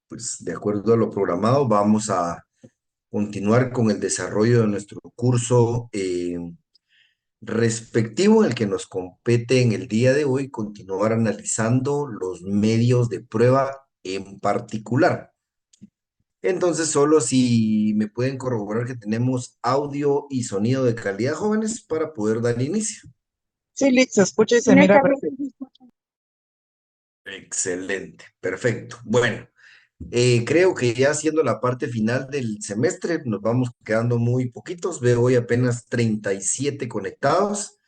pues de acuerdo a lo programado, vamos a continuar con el desarrollo de nuestro curso respectivo, el que nos compete en el día de hoy, continuar analizando los medios de prueba en particular. Entonces, solo si me pueden corroborar que tenemos audio y sonido de calidad, jóvenes, para poder dar inicio. Sí, Liz, se escucha y se Buenas mira tardes. perfecto. Excelente, perfecto. Bueno. Creo que ya siendo la parte final del semestre, nos vamos quedando muy poquitos. Veo hoy apenas 37 conectados.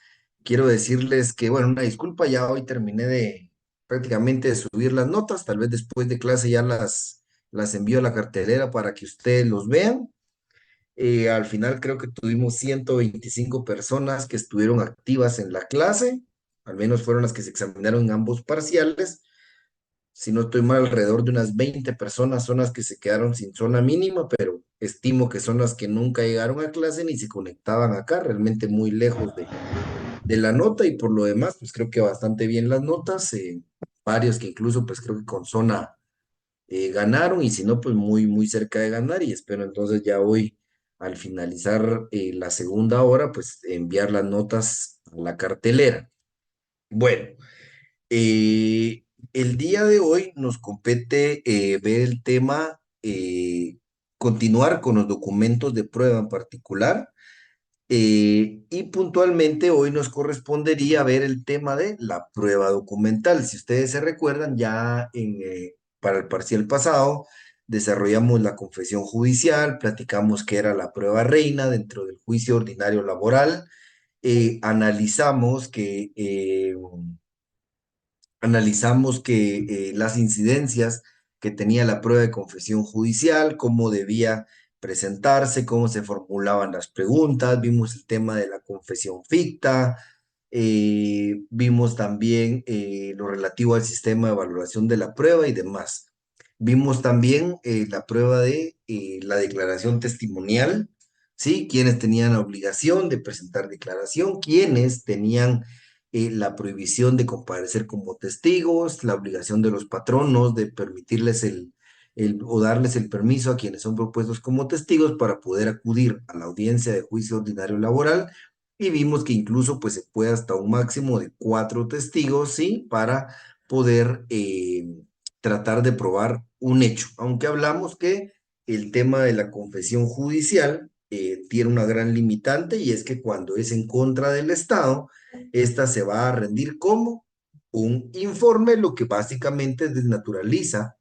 Quiero decirles que, bueno, una disculpa, ya hoy terminé de prácticamente de subir las notas. Tal vez después de clase ya las envío a la cartelera para que ustedes los vean. Al final creo que tuvimos 125 personas que estuvieron activas en la clase. Al menos fueron las que se examinaron en ambos parciales. Si no estoy mal, alrededor de unas 20 personas son las que se quedaron sin zona mínima, pero estimo que son las que nunca llegaron a clase ni se conectaban acá, realmente muy lejos de la nota, y por lo demás, pues creo que bastante bien las notas, varios que incluso pues creo que con zona ganaron, y si no, pues muy, muy cerca de ganar, y espero entonces ya hoy, al finalizar la segunda hora, pues enviar las notas a la cartelera. Bueno. El día de hoy nos compete ver el tema, continuar con los documentos de prueba en particular, y puntualmente hoy nos correspondería ver el tema de la prueba documental. Si ustedes se recuerdan, ya para el parcial pasado desarrollamos la confesión judicial, platicamos qué era la prueba reina dentro del juicio ordinario laboral, analizamos que las incidencias que tenía la prueba de confesión judicial, cómo debía presentarse, cómo se formulaban las preguntas, vimos el tema de la confesión ficta, vimos también lo relativo al sistema de valoración de la prueba y demás. Vimos también la prueba de la declaración testimonial, ¿sí? Quienes tenían la obligación de presentar declaración, quienes tenían la prohibición de comparecer como testigos, la obligación de los patronos de permitirles o darles el permiso a quienes son propuestos como testigos para poder acudir a la audiencia de juicio ordinario laboral. Y vimos que incluso pues se puede hasta un máximo de 4 testigos, ¿sí? Para poder tratar de probar un hecho. Aunque hablamos que el tema de la confesión judicial tiene una gran limitante, y es que cuando es en contra del Estado, esta se va a rendir como un informe, lo que básicamente desnaturaliza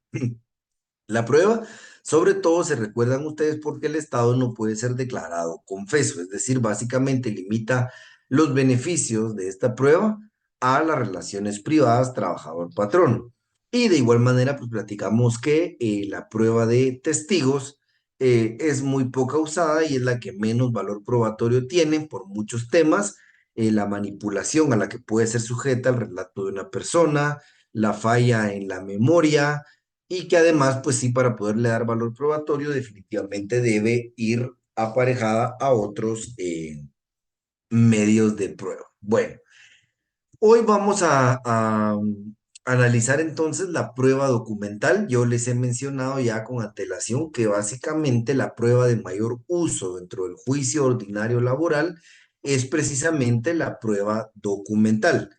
la prueba. Sobre todo se recuerdan ustedes porque el Estado no puede ser declarado confeso, es decir, básicamente limita los beneficios de esta prueba a las relaciones privadas trabajador-patrón. Y de igual manera, pues platicamos que la prueba de testigos es muy poca usada y es la que menos valor probatorio tiene por muchos temas. La manipulación a la que puede ser sujeta el relato de una persona, la falla en la memoria, y que además, pues sí, para poderle dar valor probatorio, definitivamente debe ir aparejada a otros medios de prueba. Bueno, hoy vamos a analizar entonces la prueba documental. Yo les he mencionado ya con antelación que básicamente la prueba de mayor uso dentro del juicio ordinario laboral es precisamente la prueba documental.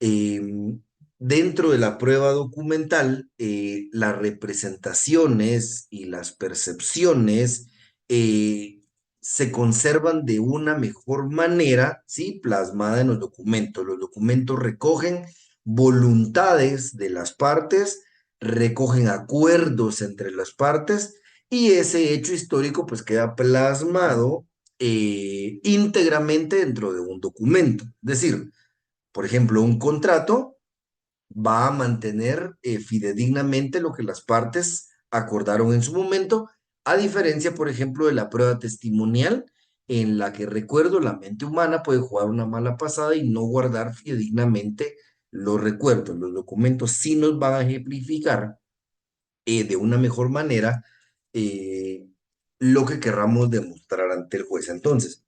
Em, Dentro de la prueba documental, las representaciones y las percepciones eh, se conservan de una mejor manera, ¿sí? Plasmada en los documentos. Los documentos recogen voluntades de las partes, recogen acuerdos entre las partes, y ese hecho histórico pues queda plasmado íntegramente dentro de un documento. Es decir, por ejemplo, un contrato va a mantener fidedignamente lo que las partes acordaron en su momento, a diferencia, por ejemplo, de la prueba testimonial, en la que, recuerdo, la mente humana puede jugar una mala pasada y no guardar fidedignamente los recuerdos. Los documentos sí nos van a ejemplificar de una mejor manera eh, lo que querramos demostrar ante el juez. Entonces,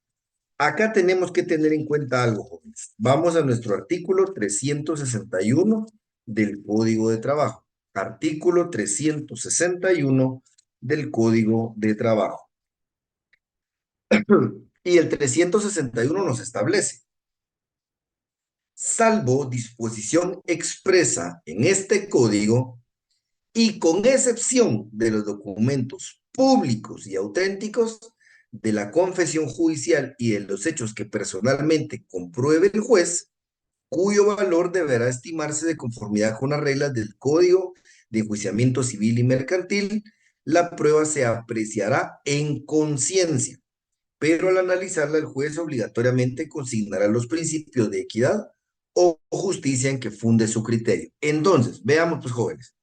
acá tenemos que tener en cuenta algo, jóvenes. Vamos a nuestro artículo 361 del Código de Trabajo. artículo 361 del Código de Trabajo. Y el 361 nos establece, salvo disposición expresa en este código y con excepción de los documentos públicos y auténticos de la confesión judicial y de los hechos que personalmente compruebe el juez, cuyo valor deberá estimarse de conformidad con las reglas del Código de Enjuiciamiento Civil y Mercantil, la prueba se apreciará en conciencia, pero al analizarla el juez obligatoriamente consignará los principios de equidad o justicia en que funde su criterio. Entonces, veamos pues jóvenes,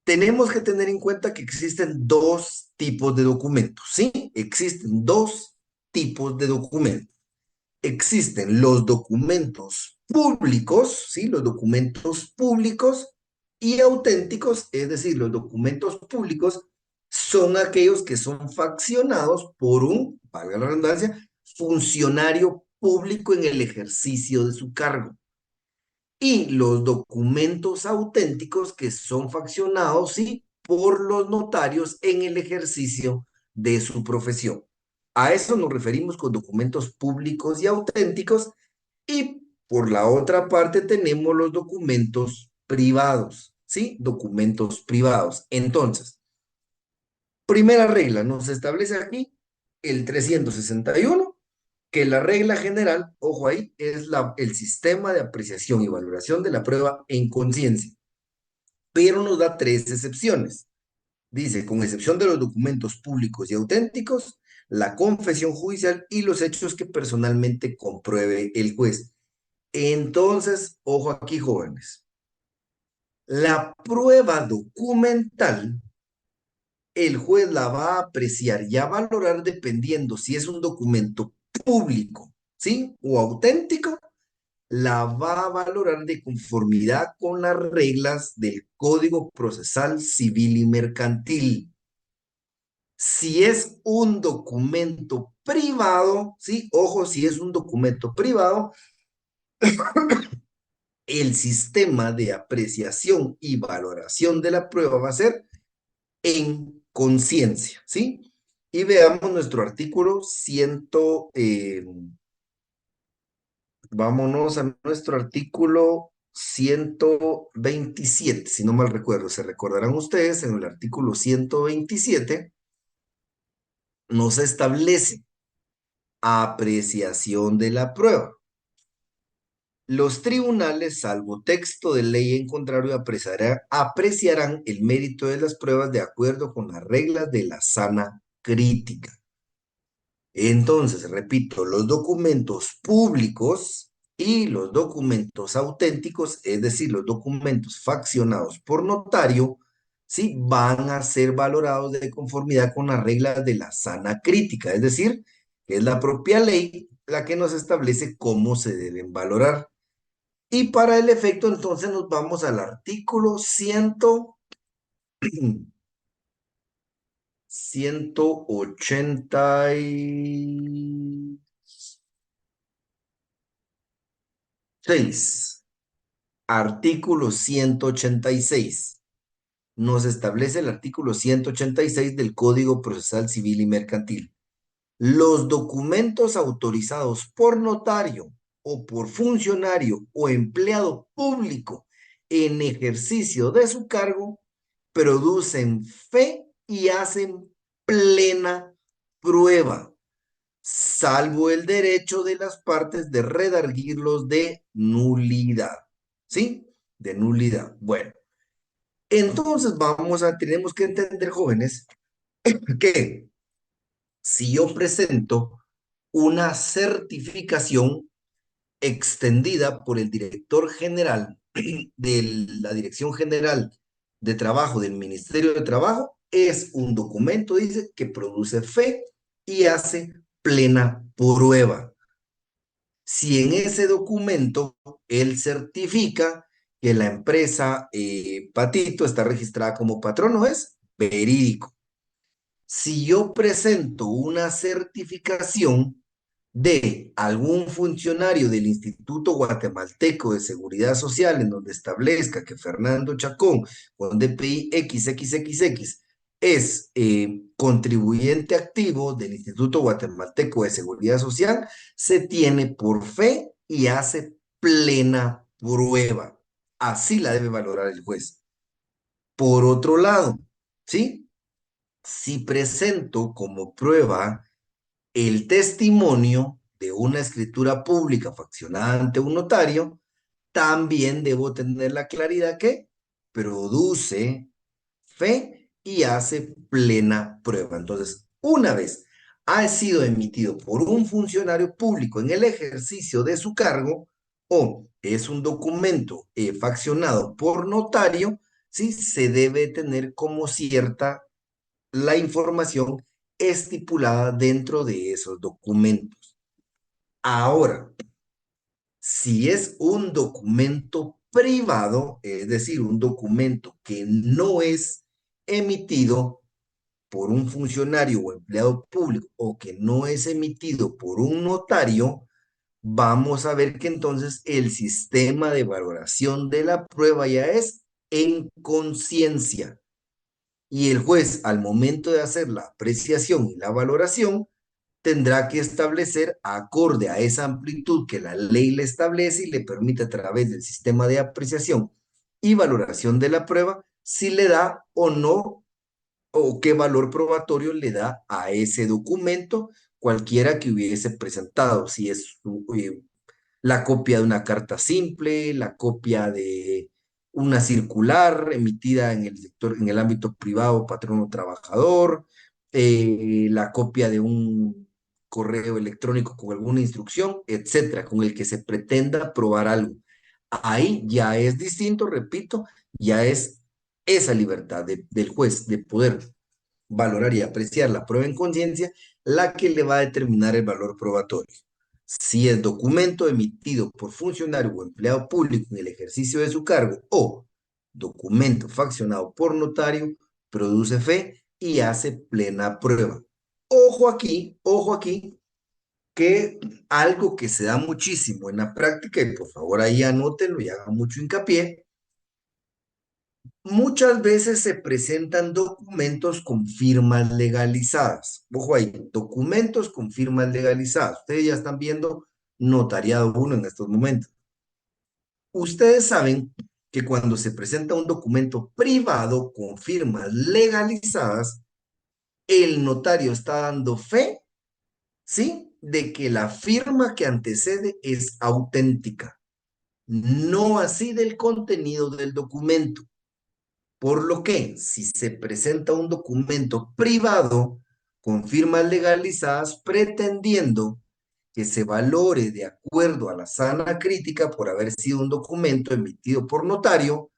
tenemos que tener en cuenta que existen dos tipos de documentos, ¿sí? Existen dos tipos de documentos. Existen los documentos públicos, ¿sí? Los documentos públicos y auténticos, es decir, los documentos públicos son aquellos que son faccionados por un, valga la redundancia, funcionario público en el ejercicio de su cargo. Y los documentos auténticos que son faccionados, sí, por los notarios en el ejercicio de su profesión. A eso nos referimos con documentos públicos y auténticos. Y por la otra parte tenemos los documentos privados, ¿sí? Documentos privados. Entonces, primera regla, nos establece aquí el 361 que la regla general, ojo ahí, es el sistema de apreciación y valoración de la prueba en conciencia, pero nos da tres excepciones. Dice, con excepción de los documentos públicos y auténticos, la confesión judicial y los hechos que personalmente compruebe el juez. Entonces, ojo aquí, jóvenes, la prueba documental, el juez la va a apreciar y a valorar dependiendo si es un documento público, ¿sí? O auténtico, la va a valorar de conformidad con las reglas del Código Procesal Civil y Mercantil. Si es un documento privado, ¿sí? Ojo, si es un documento privado, el sistema de apreciación y valoración de la prueba va a ser en conciencia, ¿sí? Y veamos nuestro artículo 100, vámonos a nuestro artículo 127, si no mal recuerdo. Se recordarán ustedes, en el artículo 127 nos establece apreciación de la prueba. Los tribunales, salvo texto de ley en contrario, apreciarán el mérito de las pruebas de acuerdo con las reglas de la sana crítica. Entonces, repito, los documentos públicos y los documentos auténticos, es decir, los documentos faccionados por notario, sí, van a ser valorados de conformidad con las reglas de la sana crítica, es decir, que es la propia ley la que nos establece cómo se deben valorar. Y para el efecto, entonces nos vamos al artículo 186. Artículo 186. Nos establece el artículo 186 del Código Procesal Civil y Mercantil. Los documentos autorizados por notario o por funcionario o empleado público en ejercicio de su cargo producen fe y hacen plena prueba, salvo el derecho de las partes de redarguirlos de nulidad. ¿Sí? De nulidad. Bueno, entonces tenemos que entender, jóvenes, que si yo presento una certificación extendida por el director general de la Dirección General de Trabajo del Ministerio de Trabajo, es un documento, dice, que produce fe y hace plena prueba. Si en ese documento él certifica que la empresa Patito está registrada como patrono, es verídico. Si yo presento una certificación de algún funcionario del Instituto Guatemalteco de Seguridad Social en donde establezca que Fernando Chacón con DPI XXXX es contribuyente activo del Instituto Guatemalteco de Seguridad Social, se tiene por fe y hace plena prueba. Así la debe valorar el juez. Por otro lado, ¿sí? Si presento como prueba el testimonio de una escritura pública faccionada ante un notario, también debo tener la claridad que produce fe y hace plena prueba. Entonces, una vez ha sido emitido por un funcionario público en el ejercicio de su cargo o es un documento faccionado por notario, sí se debe tener como cierta la información estipulada dentro de esos documentos. Ahora, si es un documento privado, es decir, un documento que no es emitido por un funcionario o empleado público o que no es emitido por un notario, vamos a ver que entonces el sistema de valoración de la prueba ya es en conciencia. Y el juez, al momento de hacer la apreciación y la valoración, tendrá que establecer, acorde a esa amplitud que la ley le establece y le permite a través del sistema de apreciación y valoración de la prueba, si le da o no, o qué valor probatorio le da a ese documento, cualquiera que hubiese presentado, si es la copia de una carta simple, la copia de una circular emitida en el sector, en el ámbito privado, patrono trabajador, la copia de un correo electrónico con alguna instrucción, etcétera, con el que se pretenda probar algo. Ahí ya es distinto, repito, ya es esa libertad del juez de poder valorar y apreciar la prueba en conciencia la que le va a determinar el valor probatorio. Si el documento emitido por funcionario o empleado público en el ejercicio de su cargo o documento faccionado por notario produce fe y hace plena prueba. Ojo aquí, que algo que se da muchísimo en la práctica, y por favor ahí anótenlo y haga mucho hincapié, muchas veces se presentan documentos con firmas legalizadas. Ojo ahí, documentos con firmas legalizadas. Ustedes ya están viendo notariado uno en estos momentos. Ustedes saben que cuando se presenta un documento privado con firmas legalizadas, el notario está dando fe, ¿sí? De que la firma que antecede es auténtica, no así del contenido del documento. Por lo que, si se presenta un documento privado con firmas legalizadas pretendiendo que se valore de acuerdo a la sana crítica por haber sido un documento emitido por notario,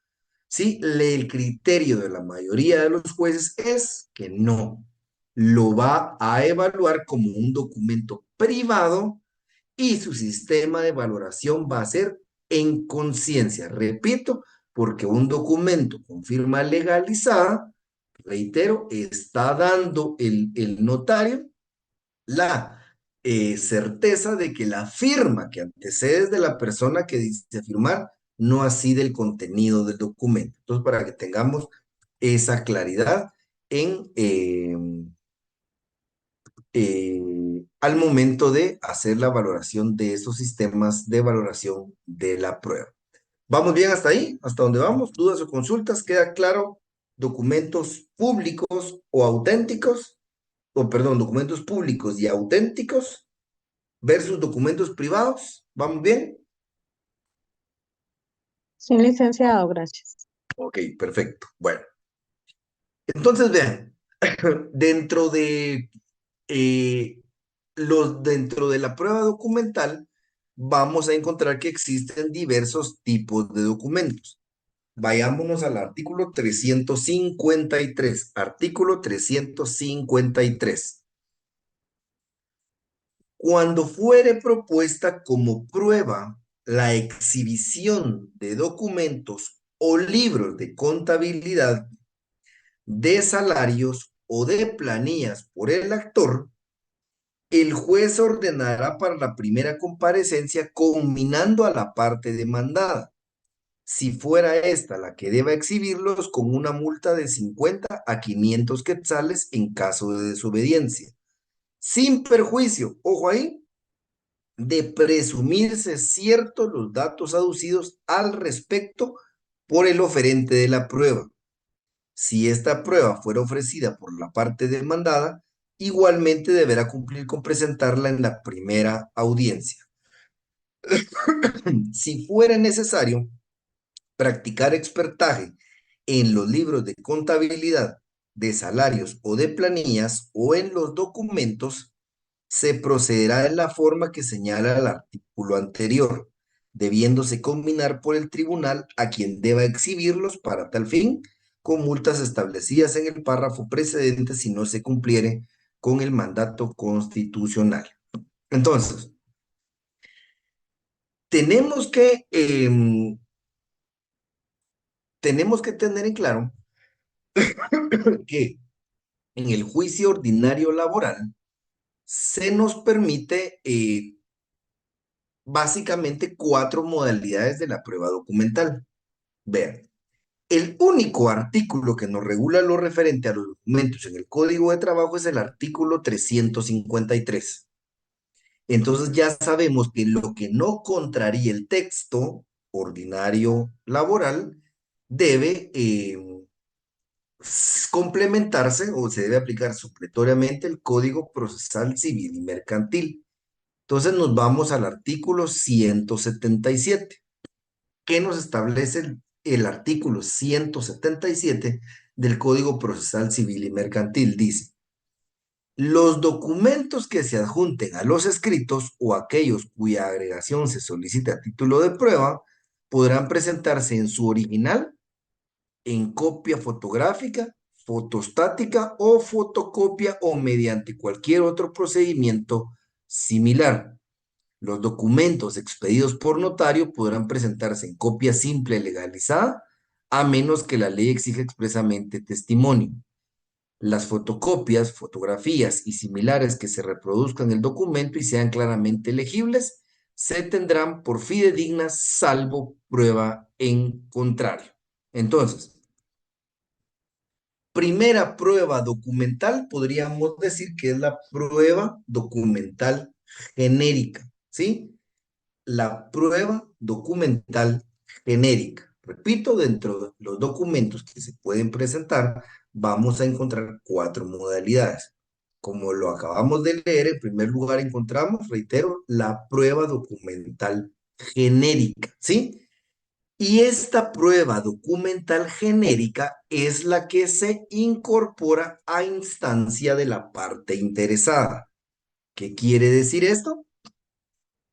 ¿sí? El criterio de la mayoría de los jueces es que no, lo va a evaluar como un documento privado y su sistema de valoración va a ser en conciencia. Repito, porque un documento con firma legalizada, reitero, está dando el notario la certeza de que la firma que antecede es de la persona que dice firmar, no así del contenido del documento. Entonces, para que tengamos esa claridad en, al momento de hacer la valoración de esos sistemas de valoración de la prueba. ¿Vamos bien hasta ahí? ¿Hasta dónde vamos? ¿Dudas o consultas? ¿Queda claro? ¿Documentos públicos o auténticos? O perdón, documentos públicos y auténticos versus documentos privados. ¿Vamos bien? Sí, licenciado, gracias. Ok, perfecto. Bueno, entonces vean, dentro de eh, dentro de la prueba documental, vamos a encontrar que existen diversos tipos de documentos. Vayámonos al artículo 353. Artículo 353. Cuando fuere propuesta como prueba la exhibición de documentos o libros de contabilidad, de salarios o de planillas por el actor, El juez ordenará para la primera comparecencia combinando a la parte demandada, si fuera esta la que deba exhibirlos, con una multa de 50 a 500 quetzales en caso de desobediencia, sin perjuicio, ojo ahí, de presumirse ciertos los datos aducidos al respecto por el oferente de la prueba. Si esta prueba fuera ofrecida por la parte demandada, igualmente deberá cumplir con presentarla en la primera audiencia. Si fuera necesario practicar expertaje en los libros de contabilidad, de salarios o de planillas o en los documentos, se procederá de la forma que señala el artículo anterior, debiéndose combinar por el tribunal a quien deba exhibirlos para tal fin, con multas establecidas en el párrafo precedente si no se cumpliere con el mandato constitucional. Entonces, tenemos que, tenemos que tener en claro que en el juicio ordinario laboral se nos permite básicamente cuatro modalidades de la prueba documental. Vean, el único artículo que nos regula lo referente a los documentos en el Código de Trabajo es el artículo 353. Entonces ya sabemos que lo que no contraría el texto ordinario laboral debe complementarse o se debe aplicar supletoriamente el Código Procesal Civil y Mercantil. Entonces nos vamos al artículo 177. ¿Qué nos establece el artículo 177 del Código Procesal Civil y Mercantil? Dice, los documentos que se adjunten a los escritos o aquellos cuya agregación se solicite a título de prueba podrán presentarse en su original, en copia fotográfica, fotostática o fotocopia o mediante cualquier otro procedimiento similar. Los documentos expedidos por notario podrán presentarse en copia simple legalizada, a menos que la ley exija expresamente testimonio. Las fotocopias, fotografías y similares que se reproduzcan en el documento y sean claramente legibles, se tendrán por fidedignas salvo prueba en contrario. Entonces, primera prueba documental, podríamos decir que es la prueba documental genérica, ¿sí? La prueba documental genérica. Repito, dentro de los documentos que se pueden presentar, vamos a encontrar cuatro modalidades. Como lo acabamos de leer, en primer lugar encontramos, reitero, la prueba documental genérica, ¿sí? Y esta prueba documental genérica es la que se incorpora a instancia de la parte interesada. ¿Qué quiere decir esto?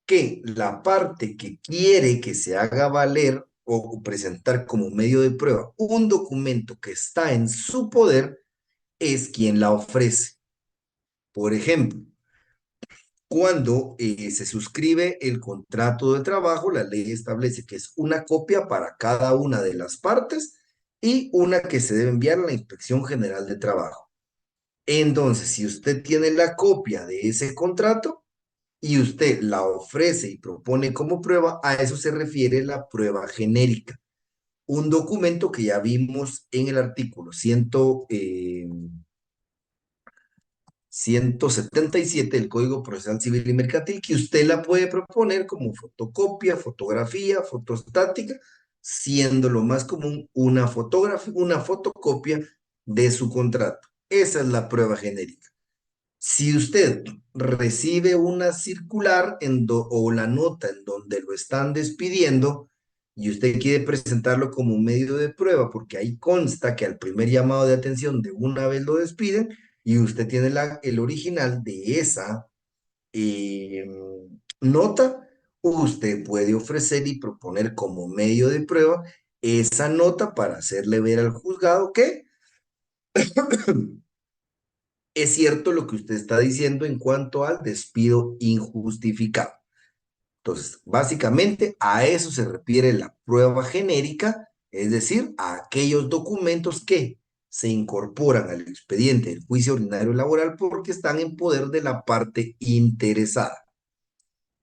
Que la parte que quiere que se haga valer o presentar como medio de prueba un documento que está en su poder es quien la ofrece. Por ejemplo, cuando se suscribe el contrato de trabajo, la ley establece que es una copia para cada una de las partes y una que se debe enviar a la Inspección General de Trabajo. Entonces, si usted tiene la copia de ese contrato y usted la ofrece y propone como prueba, a eso se refiere la prueba genérica. Un documento que ya vimos en el artículo 177 del Código Procesal Civil y Mercantil, que usted la puede proponer como fotocopia, fotografía, fotostática, siendo lo más común una fotografía, una fotocopia de su contrato. Esa es la prueba genérica. Si usted recibe una circular o la nota en donde lo están despidiendo y usted quiere presentarlo como un medio de prueba porque ahí consta que al primer llamado de atención de una vez lo despiden y usted tiene el original de esa eh, nota, usted puede ofrecer y proponer como medio de prueba esa nota para hacerle ver al juzgado que es cierto lo que usted está diciendo en cuanto al despido injustificado. Entonces, básicamente a eso se refiere la prueba genérica, es decir, a aquellos documentos que se incorporan al expediente del juicio ordinario laboral porque están en poder de la parte interesada.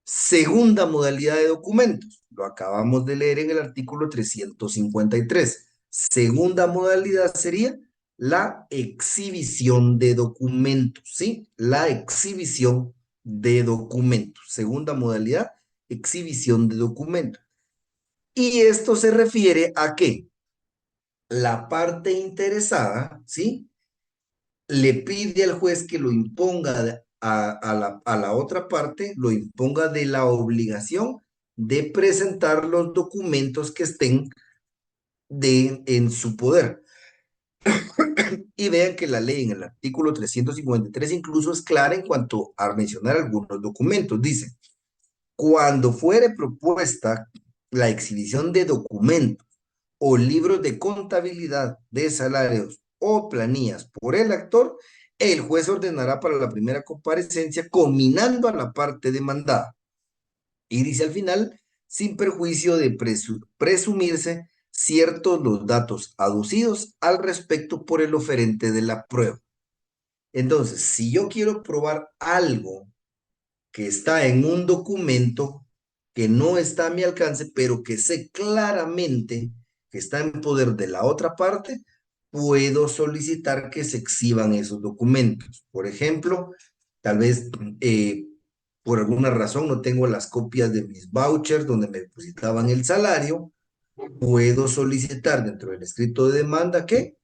Segunda modalidad de documentos, lo acabamos de leer en el artículo 353. Segunda modalidad sería la exhibición de documentos, ¿sí? La exhibición de documentos. Segunda modalidad, exhibición de documentos. Y esto se refiere a que la parte interesada, ¿sí? Le pide al juez que lo imponga a la otra parte, lo imponga de la obligación de presentar los documentos que estén en su poder. Y vean que la ley en el artículo 353 incluso es clara en cuanto a mencionar algunos documentos. Dice, cuando fuere propuesta la exhibición de documentos o libros de contabilidad de salarios o planillas por el actor, el juez ordenará para la primera comparecencia combinando a la parte demandada. Y dice al final, sin perjuicio de presumirse ciertos los datos aducidos al respecto por el oferente de la prueba. Entonces, si yo quiero probar algo que está en un documento que no está a mi alcance, pero que sé claramente que está en poder de la otra parte, puedo solicitar que se exhiban esos documentos. Por ejemplo, tal vez por alguna razón no tengo las copias de mis vouchers donde me depositaban el salario, puedo solicitar dentro del escrito de demanda que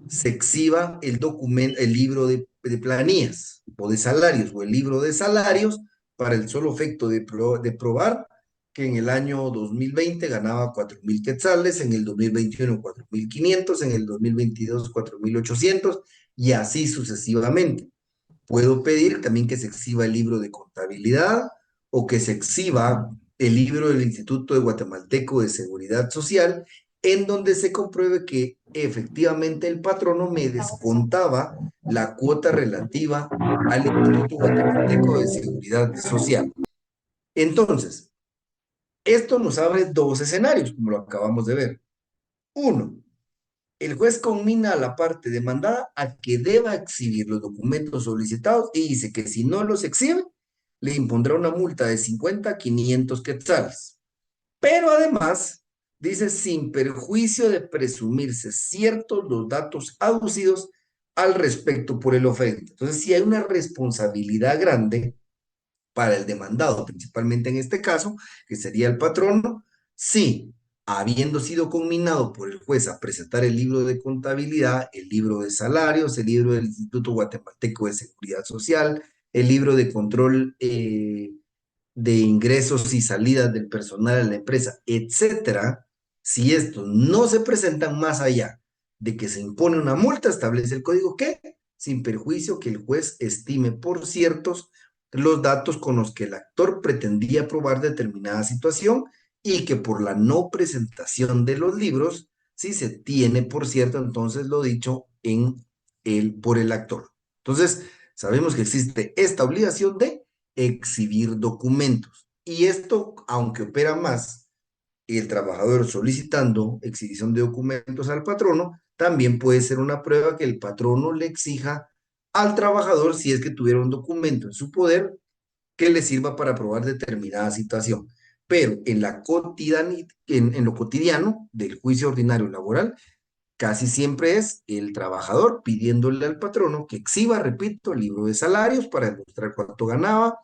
se exhiba el documento, el libro de planillas o de salarios o el libro de salarios para el solo efecto de probar que en el año 2020 ganaba 4.000 quetzales, en el 2021 4.500, en el 2022 4.800 y así sucesivamente. Puedo pedir también que se exhiba el libro de contabilidad o que se exhiba el libro del Instituto de Guatemalteco de Seguridad Social, en donde se compruebe que efectivamente el patrono me descontaba la cuota relativa al Instituto Guatemalteco de Seguridad Social. Entonces, esto nos abre dos escenarios, como lo acabamos de ver. Uno, el juez conmina a la parte demandada a que deba exhibir los documentos solicitados y dice que si no los exhibe, le impondrá una multa de 50 a 500 quetzales. Pero además, dice, sin perjuicio de presumirse ciertos los datos aducidos al respecto por el oferente. Entonces, si hay una responsabilidad grande para el demandado, principalmente en este caso, que sería el patrono, sí, habiendo sido conminado por el juez a presentar el libro de contabilidad, el libro de salarios, el libro del Instituto Guatemalteco de Seguridad Social, el libro de control de ingresos y salidas del personal en la empresa, etcétera, si estos no se presentan más allá de que se impone una multa, establece el código que, sin perjuicio que el juez estime por ciertos los datos con los que el actor pretendía probar determinada situación y que por la no presentación de los libros, si se tiene por cierto entonces lo dicho por el actor. Entonces, sabemos que existe esta obligación de exhibir documentos. Y esto, aunque opera más el trabajador solicitando exhibición de documentos al patrono, también puede ser una prueba que el patrono le exija al trabajador si es que tuviera un documento en su poder que le sirva para probar determinada situación. Pero en lo cotidiano del juicio ordinario laboral, casi siempre es el trabajador pidiéndole al patrono que exhiba, repito, el libro de salarios para demostrar cuánto ganaba,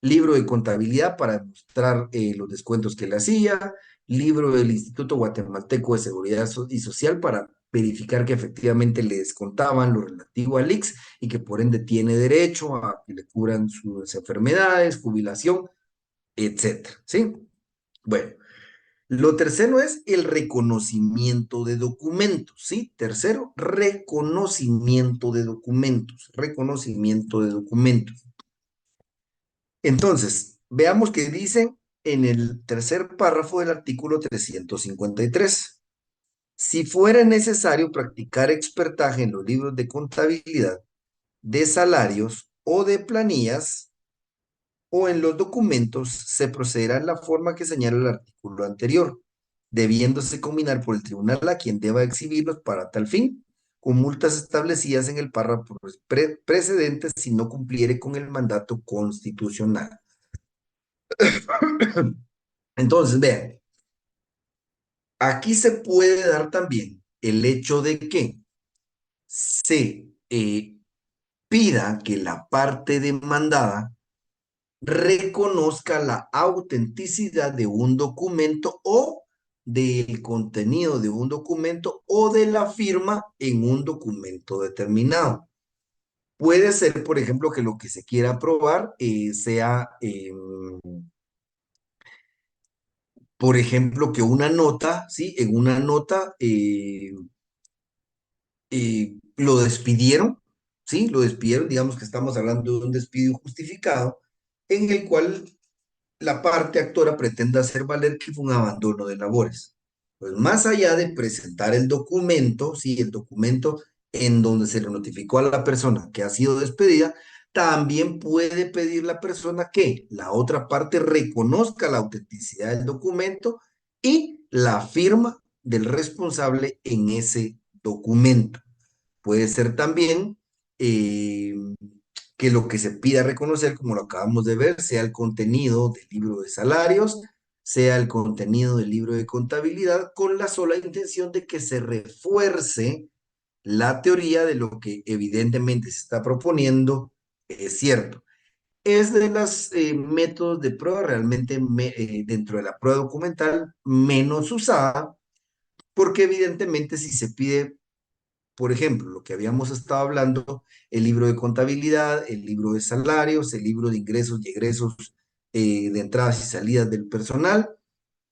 libro de contabilidad para demostrar los descuentos que le hacía, libro del Instituto Guatemalteco de Seguridad y Social para verificar que efectivamente le descontaban lo relativo al IX y que por ende tiene derecho a que le cubran sus enfermedades, jubilación, etcétera, ¿sí? Bueno, lo tercero es el reconocimiento de documentos, ¿sí? Tercero, reconocimiento de documentos. Entonces, veamos que dicen en el tercer párrafo del artículo 353. Si fuera necesario practicar expertaje en los libros de contabilidad, de salarios o de planillas o en los documentos, se procederá en la forma que señala el artículo anterior, debiéndose combinar por el tribunal a quien deba exhibirlos para tal fin, con multas establecidas en el párrafo precedente si no cumpliere con el mandato constitucional. Entonces, vean, aquí se puede dar también el hecho de que se pida que la parte demandada reconozca la autenticidad de un documento o del contenido de un documento o de la firma en un documento determinado. Puede ser, por ejemplo, que lo que se quiera probar sea, por ejemplo, que una nota, ¿sí? En una nota lo despidieron, ¿sí? Lo despidieron, digamos que estamos hablando de un despido injustificado, en el cual la parte actora pretende hacer valer que fue un abandono de labores. Pues más allá de presentar el documento, sí, el documento en donde se le notificó a la persona que ha sido despedida, también puede pedir la persona que la otra parte reconozca la autenticidad del documento y la firma del responsable en ese documento. Puede ser también eh, que lo que se pida reconocer, como lo acabamos de ver, sea el contenido del libro de salarios, sea el contenido del libro de contabilidad, con la sola intención de que se refuerce la teoría de lo que evidentemente se está proponiendo es cierto. Es de los métodos de prueba realmente dentro de la prueba documental menos usada, porque evidentemente si se pide, por ejemplo, lo que habíamos estado hablando, el libro de contabilidad, el libro de salarios, el libro de ingresos y egresos de entradas y salidas del personal,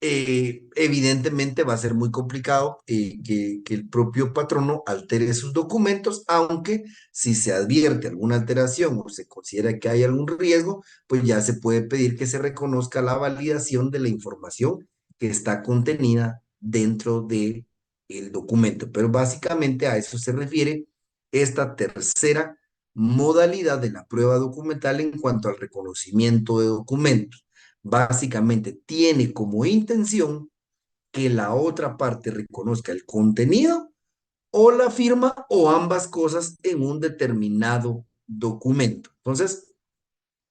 evidentemente va a ser muy complicado que el propio patrono altere sus documentos, aunque si se advierte alguna alteración o se considera que hay algún riesgo, pues ya se puede pedir que se reconozca la validación de la información que está contenida dentro de el documento. Pero básicamente a eso se refiere esta tercera modalidad de la prueba documental en cuanto al reconocimiento de documentos. Básicamente tiene como intención que la otra parte reconozca el contenido o la firma o ambas cosas en un determinado documento. Entonces,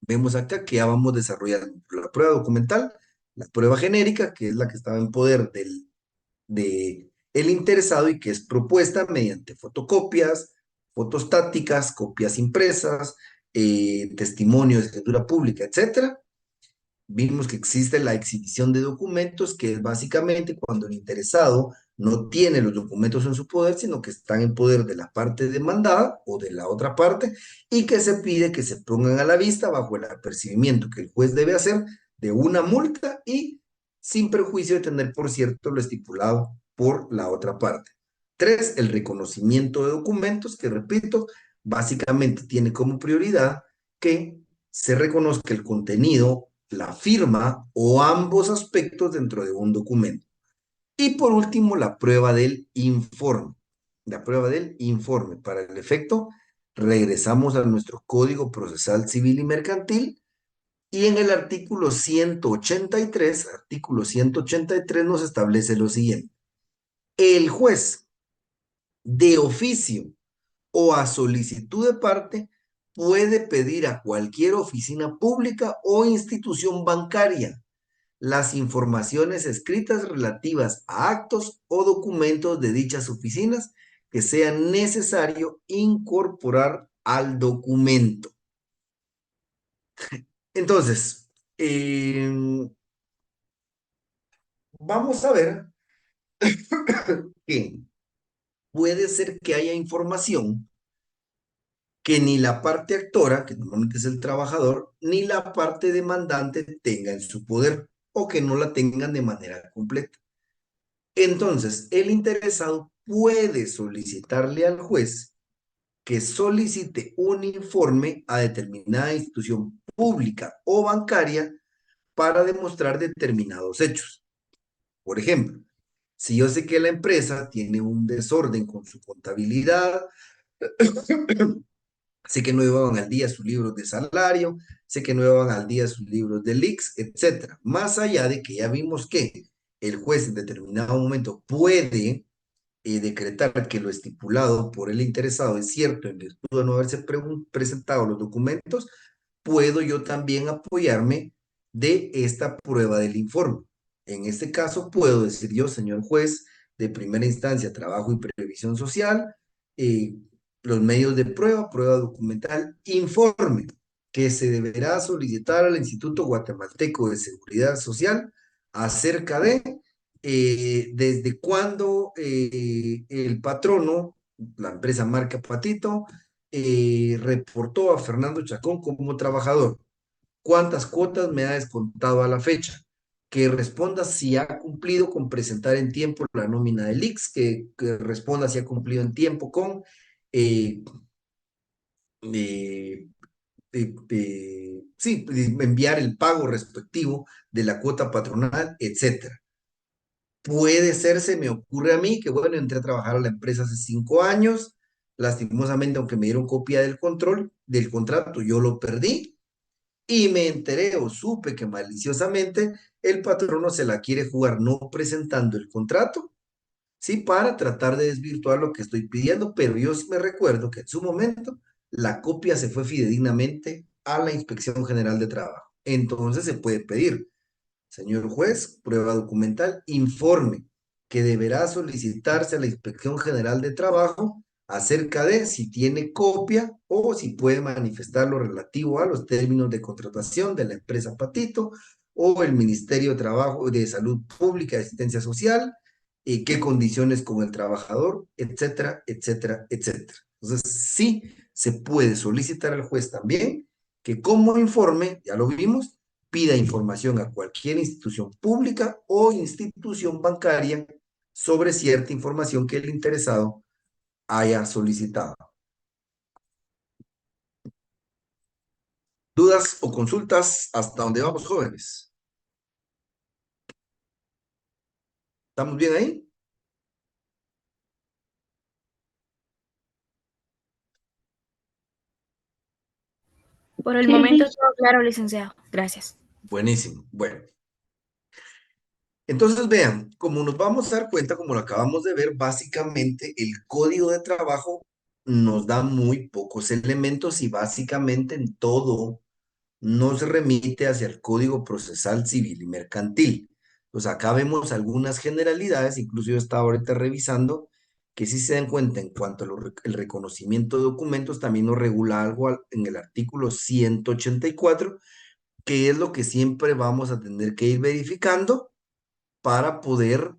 vemos acá que ya vamos desarrollando la prueba documental, la prueba genérica, que es la que estaba en poder de el interesado y que es propuesta mediante fotocopias, fotostáticas, copias impresas, testimonios de escritura pública, etcétera. Vimos que existe la exhibición de documentos, que es básicamente cuando el interesado no tiene los documentos en su poder, sino que están en poder de la parte demandada o de la otra parte, y que se pide que se pongan a la vista bajo el apercibimiento que el juez debe hacer de una multa y sin perjuicio de tener por cierto lo estipulado por la otra parte. Tres, el reconocimiento de documentos, que repito, básicamente tiene como prioridad que se reconozca el contenido, la firma o ambos aspectos dentro de un documento. Y por último, la prueba del informe. La prueba del informe. Para el efecto, regresamos a nuestro Código Procesal Civil y Mercantil y en el artículo 183 nos establece lo siguiente. El juez de oficio o a solicitud de parte puede pedir a cualquier oficina pública o institución bancaria las informaciones escritas relativas a actos o documentos de dichas oficinas que sea necesario incorporar al documento. Entonces, vamos a ver que puede ser que haya información que ni la parte actora, que normalmente es el trabajador, ni la parte demandante tenga en su poder o que no la tengan de manera completa. Entonces, el interesado puede solicitarle al juez que solicite un informe a determinada institución pública o bancaria para demostrar determinados hechos. Por ejemplo, si yo sé que la empresa tiene un desorden con su contabilidad, sé que no llevaban al día sus libros de salario, sé que no llevaban al día sus libros de leaks, etcétera. Más allá de que ya vimos que el juez en determinado momento puede decretar que lo estipulado por el interesado es cierto en virtud de no haberse presentado los documentos, puedo yo también apoyarme de esta prueba del informe. En este caso, puedo decir yo, señor juez de primera instancia, trabajo y previsión social, eh, los medios de prueba, prueba documental, informe que se deberá solicitar al Instituto Guatemalteco de Seguridad Social acerca de desde cuándo el patrono, la empresa Marca Patito, reportó a Fernando Chacón como trabajador. ¿Cuántas cuotas me ha descontado a la fecha? Que responda si ha cumplido con presentar en tiempo la nómina del IX, que responda si ha cumplido en tiempo con eh, eh, sí, enviar el pago respectivo de la cuota patronal, etcétera. Puede ser, se me ocurre a mí, que bueno, entré a trabajar a la empresa hace 5 años, lastimosamente, aunque me dieron copia del control, del contrato, yo lo perdí y me enteré o supe que maliciosamente el patrono se la quiere jugar no presentando el contrato, sí, para tratar de desvirtuar lo que estoy pidiendo, pero yo sí me recuerdo que en su momento la copia se fue fidedignamente a la Inspección General de Trabajo. Entonces se puede pedir. Señor juez, prueba documental, informe que deberá solicitarse a la Inspección General de Trabajo acerca de si tiene copia o si puede manifestar lo relativo a los términos de contratación de la empresa Patito o el Ministerio de Trabajo, de Salud Pública y Asistencia Social, y qué condiciones con el trabajador, etcétera, etcétera, etcétera. Entonces, sí se puede solicitar al juez también que como informe, ya lo vimos, pida información a cualquier institución pública o institución bancaria sobre cierta información que el interesado haya solicitado. ¿Dudas o consultas hasta dónde vamos, jóvenes? ¿Estamos bien ahí? Por el Sí, momento todo claro, licenciado. Gracias. Buenísimo. Bueno, entonces vean, como nos vamos a dar cuenta, como lo acabamos de ver, básicamente el código de trabajo nos da muy pocos elementos y básicamente en todo nos remite hacia el Código Procesal Civil y Mercantil. Pues acá vemos algunas generalidades, incluso yo estaba ahorita revisando, que si se dan cuenta en cuanto al reconocimiento de documentos, también nos regula algo en el artículo 184, que es lo que siempre vamos a tener que ir verificando para poder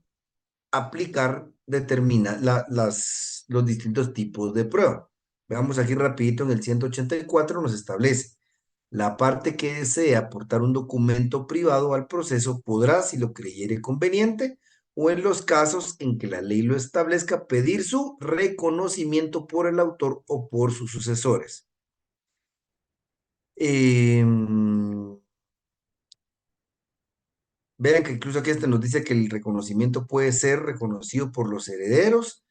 aplicar los distintos tipos de prueba. Veamos aquí rapidito en el 184 nos establece la parte que desea aportar un documento privado al proceso podrá, si lo creyere conveniente, o en los casos en que la ley lo establezca, pedir su reconocimiento por el autor o por sus sucesores. Vean que incluso aquí nos dice que el reconocimiento puede ser reconocido por los herederos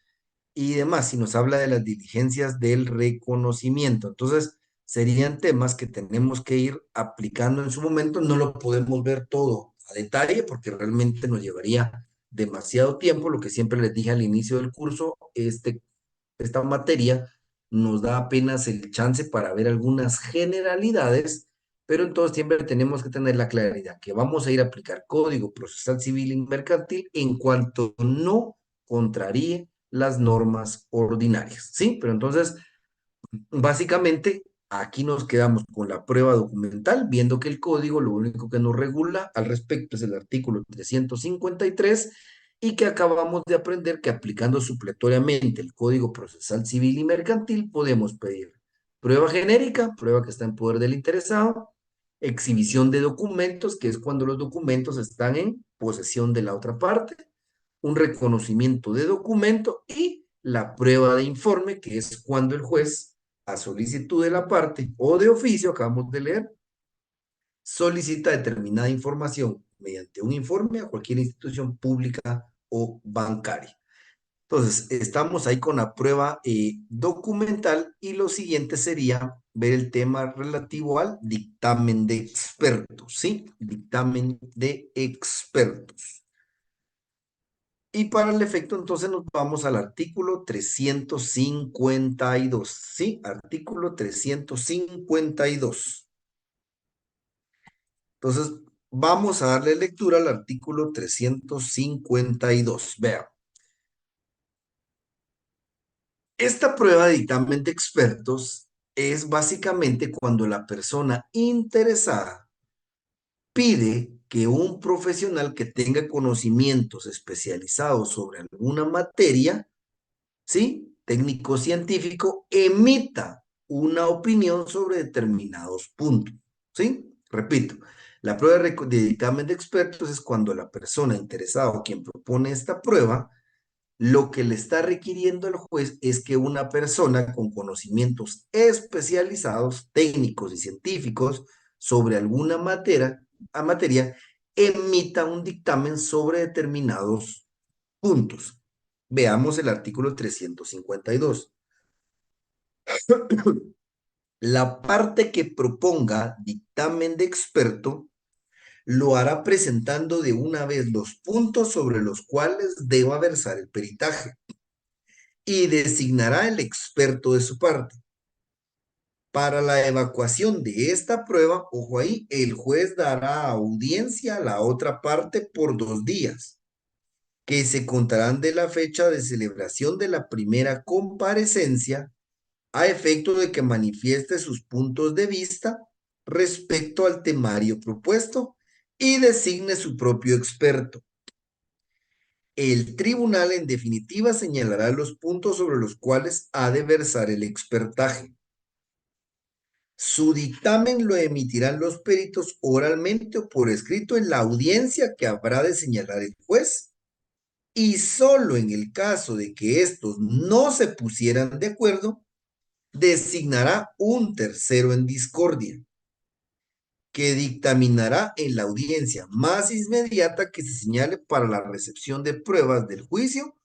y demás, y nos habla de las diligencias del reconocimiento. Entonces, serían temas que tenemos que ir aplicando en su momento. No lo podemos ver todo a detalle porque realmente nos llevaría demasiado tiempo. Lo que siempre les dije al inicio del curso, esta materia nos da apenas el chance para ver algunas generalidades, pero entonces siempre tenemos que tener la claridad que vamos a ir a aplicar Código Procesal Civil y Mercantil en cuanto no contraríe las normas ordinarias, ¿sí? Pero entonces, básicamente, aquí nos quedamos con la prueba documental, viendo que el código lo único que nos regula al respecto es el artículo 353 y que acabamos de aprender que aplicando supletoriamente el Código Procesal Civil y Mercantil podemos pedir prueba genérica, prueba que está en poder del interesado, exhibición de documentos, que es cuando los documentos están en posesión de la otra parte, un reconocimiento de documento y la prueba de informe, que es cuando el juez, a solicitud de la parte o de oficio, acabamos de leer, solicita determinada información mediante un informe a cualquier institución pública o bancaria. Entonces, estamos ahí con la prueba documental y lo siguiente sería ver el tema relativo al dictamen de expertos, ¿sí? Dictamen de expertos. Y para el efecto, entonces nos vamos al artículo 352, ¿sí? Artículo 352. Entonces, vamos a darle lectura al artículo 352. Vean, esta prueba de dictamen de expertos es básicamente cuando la persona interesada pide que un profesional que tenga conocimientos especializados sobre alguna materia, ¿sí? Técnico científico, emita una opinión sobre determinados puntos, ¿sí? Repito, la prueba de dictamen de expertos es cuando la persona interesada o quien propone esta prueba, lo que le está requiriendo el juez es que una persona con conocimientos especializados, técnicos y científicos sobre alguna materia emita un dictamen sobre determinados puntos. Veamos el artículo 352. La parte que proponga dictamen de experto lo hará presentando de una vez los puntos sobre los cuales deba versar el peritaje y designará el experto de su parte. Para la evacuación de esta prueba, ojo ahí, el juez dará audiencia a la otra parte por 2 días, que se contarán de la fecha de celebración de la primera comparecencia, a efecto de que manifieste sus puntos de vista respecto al temario propuesto y designe su propio experto. El tribunal, en definitiva, señalará los puntos sobre los cuales ha de versar el expertaje. Su dictamen lo emitirán los peritos oralmente o por escrito en la audiencia que habrá de señalar el juez, y solo en el caso de que estos no se pusieran de acuerdo, designará un tercero en discordia, que dictaminará en la audiencia más inmediata que se señale para la recepción de pruebas del juicio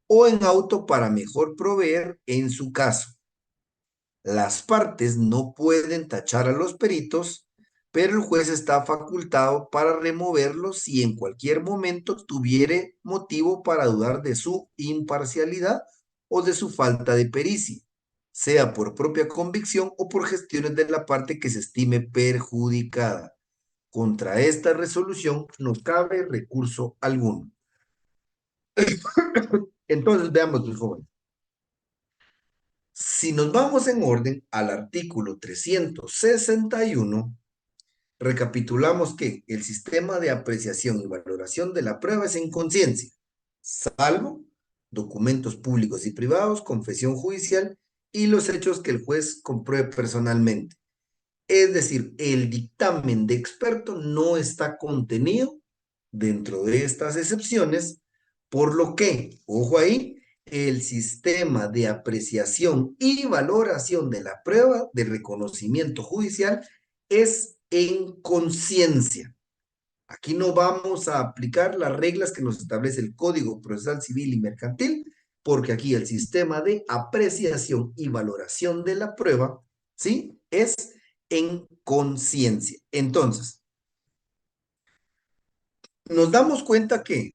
o en auto para mejor proveer en su caso. Las partes no pueden tachar a los peritos, pero el juez está facultado para removerlos si en cualquier momento tuviere motivo para dudar de su imparcialidad o de su falta de pericia, sea por propia convicción o por gestiones de la parte que se estime perjudicada. Contra esta resolución no cabe recurso alguno. Entonces, veamos, mis jóvenes. Si nos vamos en orden al artículo 361, recapitulamos que el sistema de apreciación y valoración de la prueba es en conciencia, salvo documentos públicos y privados, confesión judicial y los hechos que el juez compruebe personalmente. Es decir, el dictamen de experto no está contenido dentro de estas excepciones, por lo que, ojo ahí, el sistema de apreciación y valoración de la prueba de reconocimiento judicial es en conciencia. Aquí no vamos a aplicar las reglas que nos establece el Código Procesal Civil y Mercantil, porque aquí el sistema de apreciación y valoración de la prueba, ¿sí? Es en conciencia. Entonces, nos damos cuenta que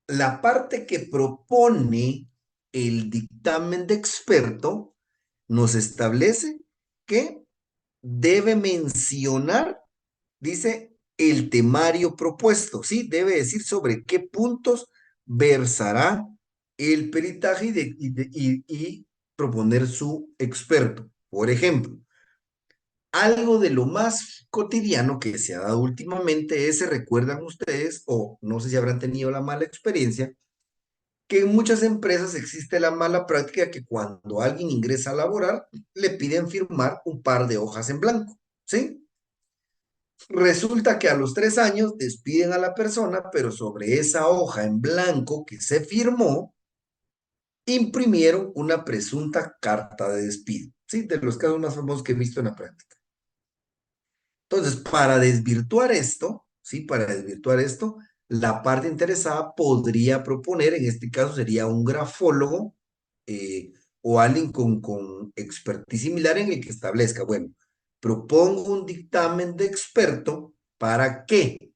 la parte que propone el dictamen de experto nos establece que debe mencionar, dice, el temario propuesto, ¿sí? Debe decir sobre qué puntos versará el peritaje y proponer su experto. Por ejemplo, algo de lo más cotidiano que se ha dado últimamente es, se recuerdan ustedes, o no sé si habrán tenido la mala experiencia, que en muchas empresas existe la mala práctica que cuando alguien ingresa a laborar, le piden firmar un par de hojas en blanco, ¿sí? Resulta que a los 3 años despiden a la persona, pero sobre esa hoja en blanco que se firmó, imprimieron una presunta carta de despido, ¿sí? De los casos más famosos que he visto en la práctica. Entonces, para desvirtuar esto, ¿sí? Para desvirtuar esto, la parte interesada podría proponer, en este caso sería un grafólogo o alguien con expertise similar en el que establezca, bueno, propongo un dictamen de experto para que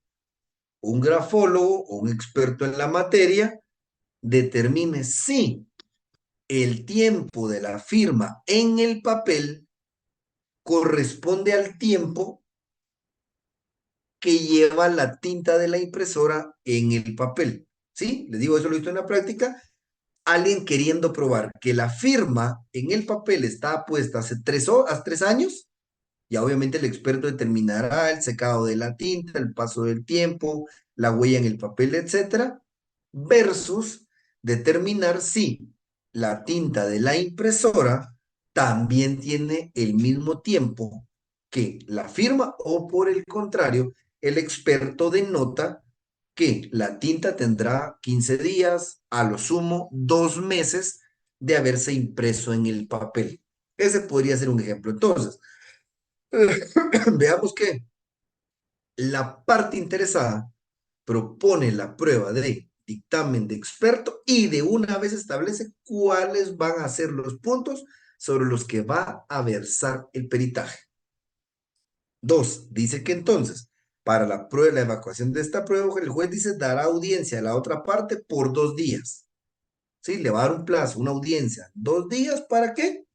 un grafólogo o un experto en la materia determine si el tiempo de la firma en el papel corresponde al tiempo que lleva la tinta de la impresora en el papel. ¿Sí? Les digo, eso lo he visto en la práctica. Alguien queriendo probar que la firma en el papel está puesta hace 3 años, ya obviamente el experto determinará el secado de la tinta, el paso del tiempo, la huella en el papel, etcétera, versus determinar si la tinta de la impresora también tiene el mismo tiempo que la firma o por el contrario, el experto denota que la tinta tendrá 15 días, a lo sumo 2 meses de haberse impreso en el papel. Ese podría ser un ejemplo. Entonces, veamos que la parte interesada propone la prueba de dictamen de experto y de una vez establece cuáles van a ser los puntos sobre los que va a versar el peritaje. 2, dice que entonces, para la prueba, la evacuación de esta prueba, el juez dice dará audiencia a la otra parte por 2 días. ¿Sí? Le va a dar un plazo, una audiencia. 2 días, ¿para qué?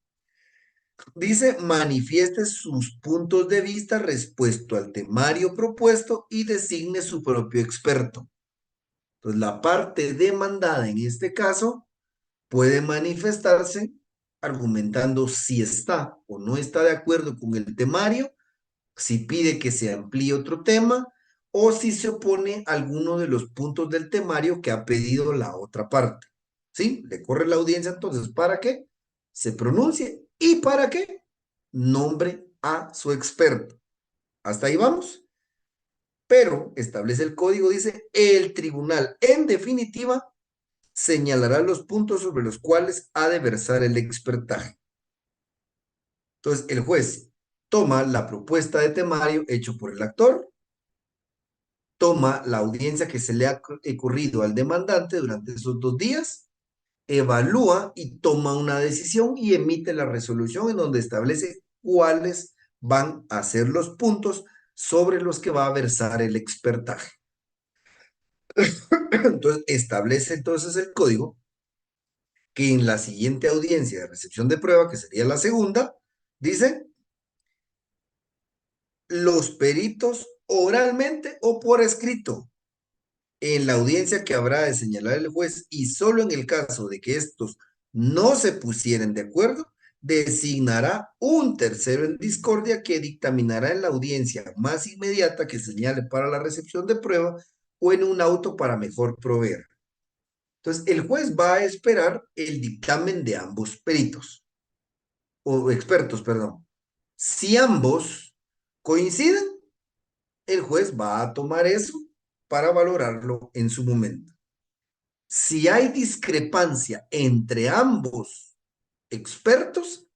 Dice, manifieste sus puntos de vista respecto al temario propuesto y designe su propio experto. Entonces, la parte demandada en este caso puede manifestarse argumentando si está o no está de acuerdo con el temario, si pide que se amplíe otro tema o si se opone a alguno de los puntos del temario que ha pedido la otra parte. ¿Sí? Le corre la audiencia entonces para que se pronuncie y para que nombre a su experto. Hasta ahí vamos. Pero establece el código, dice, el tribunal en definitiva señalará los puntos sobre los cuales ha de versar el expertaje. Entonces, el juez toma la propuesta de temario hecho por el actor, toma la audiencia que se le ha ocurrido al demandante durante esos 2 días, evalúa y toma una decisión y emite la resolución en donde establece cuáles van a ser los puntos sobre los que va a versar el expertaje. Entonces, establece entonces el código que en la siguiente audiencia de recepción de prueba, que sería la segunda, dice, los peritos oralmente o por escrito en la audiencia que habrá de señalar el juez y solo en el caso de que estos no se pusieran de acuerdo, designará un tercero en discordia que dictaminará en la audiencia más inmediata que señale para la recepción de prueba o en un auto para mejor proveer. Entonces, el juez va a esperar el dictamen de ambos peritos, o expertos, perdón. Si ambos coinciden, el juez va a tomar eso para valorarlo en su momento. Si hay discrepancia entre ambos expertos,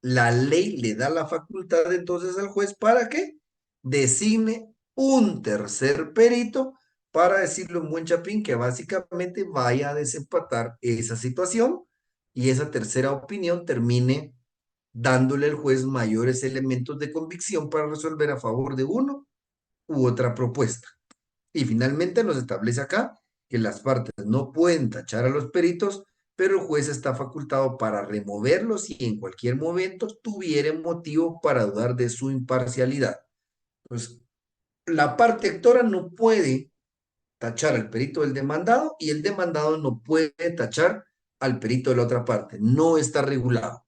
la ley le da la facultad entonces al juez para que designe un tercer perito para decirlo en buen chapín que básicamente vaya a desempatar esa situación y esa tercera opinión termine dándole al juez mayores elementos de convicción para resolver a favor de uno u otra propuesta. Y finalmente nos establece acá que las partes no pueden tachar a los peritos, pero el juez está facultado para removerlos si en cualquier momento tuviera motivo para dudar de su imparcialidad. Pues la parte actora no puede tachar al perito del demandado y el demandado no puede tachar al perito de la otra parte. No está regulado.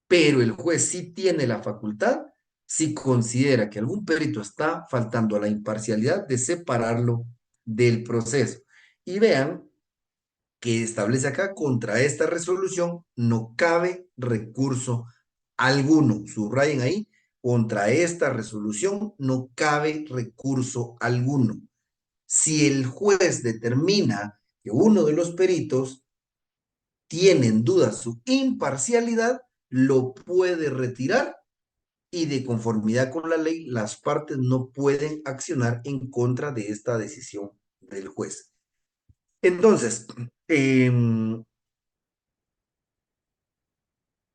Pero el juez sí tiene la facultad, si considera que algún perito está faltando a la imparcialidad, de separarlo del proceso. Y vean que establece acá, contra esta resolución no cabe recurso alguno. Subrayen ahí, contra esta resolución no cabe recurso alguno. Si el juez determina que uno de los peritos tiene en duda su imparcialidad, lo puede retirar y de conformidad con la ley, las partes no pueden accionar en contra de esta decisión del juez. Entonces,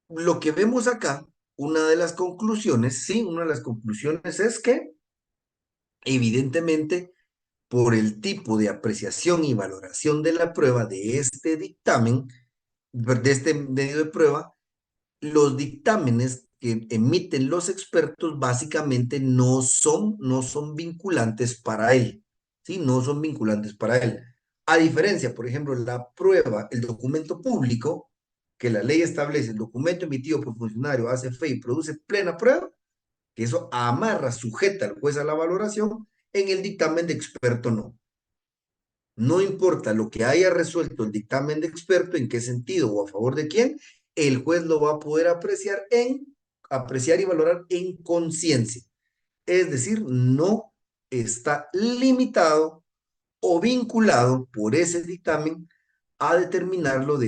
lo que vemos acá, una de las conclusiones, sí, una de las conclusiones es que evidentemente por el tipo de apreciación y valoración de la prueba de este dictamen, de este medio de prueba, los dictámenes que emiten los expertos básicamente no son vinculantes para él, ¿sí? No son vinculantes para él. A diferencia, por ejemplo, la prueba, el documento público, que la ley establece, el documento emitido por funcionario hace fe y produce plena prueba, que eso amarra, sujeta al juez a la valoración, en el dictamen de experto no. No importa lo que haya resuelto el dictamen de experto, en qué sentido o a favor de quién, el juez lo va a poder apreciar y valorar en conciencia. Es decir, no está limitado o vinculado por ese dictamen a determinarlo,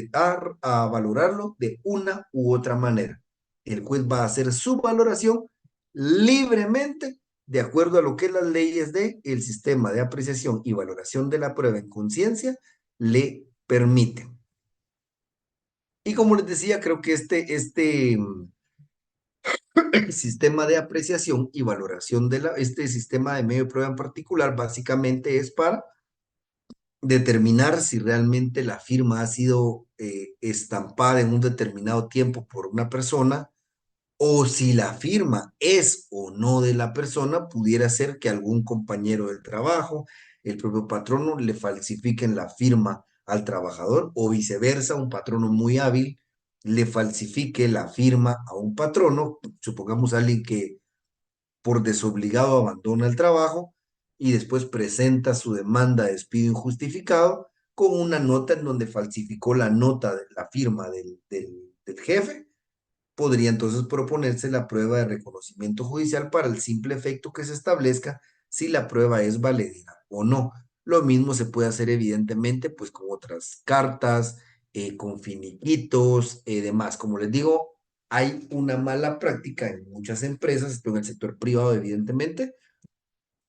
a valorarlo de una u otra manera. El juez va a hacer su valoración libremente de acuerdo a lo que las leyes de el sistema de apreciación y valoración de la prueba en conciencia le permiten. Y como les decía, creo que este sistema de apreciación y valoración este sistema de medio de prueba en particular, básicamente es para determinar si realmente la firma ha sido estampada en un determinado tiempo por una persona o si la firma es o no de la persona. Pudiera ser que algún compañero del trabajo, el propio patrono, le falsifiquen la firma al trabajador o viceversa, un patrono muy hábil le falsifique la firma a un patrono, supongamos alguien que por desobligado abandona el trabajo y después presenta su demanda de despido injustificado con una nota en donde falsificó la nota de la firma del jefe. Podría entonces proponerse la prueba de reconocimiento judicial para el simple efecto que se establezca si la prueba es válida o no. Lo mismo se puede hacer evidentemente pues con otras cartas, con finiquitos, demás. Como les digo, hay una mala práctica en muchas empresas, esto en el sector privado evidentemente,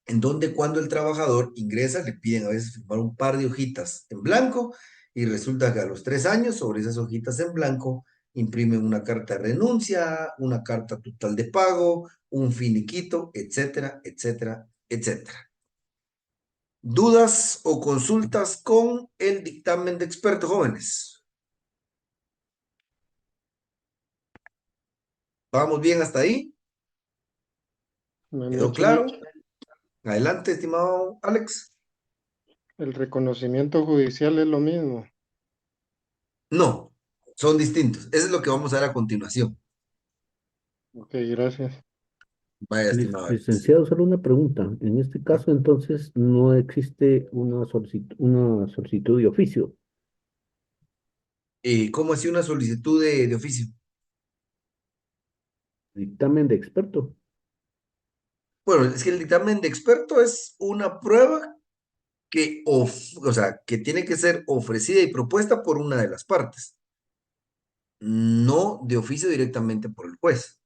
en donde cuando el trabajador ingresa le piden a veces firmar un par de hojitas en blanco y resulta que a los 3 años sobre esas hojitas en blanco imprimen una carta de renuncia, una carta total de pago, un finiquito, etcétera, etcétera, etcétera. ¿Dudas o consultas con el dictamen de expertos, jóvenes? ¿Vamos bien hasta ahí? Buenas ¿Quedó noches, claro? Mitch. Adelante, estimado Alex. El reconocimiento judicial es lo mismo. No, son distintos. Eso es lo que vamos a ver a continuación. Ok, gracias. Vaya, estimado Alex. Licenciado, solo una pregunta. En este caso, entonces, no existe una solicitud de oficio, ¿Cómo así una solicitud de oficio? dictamen de experto, Bueno, es que el dictamen de experto es una prueba o sea, que tiene que ser ofrecida y propuesta por una de las partes, no de oficio directamente por el juez.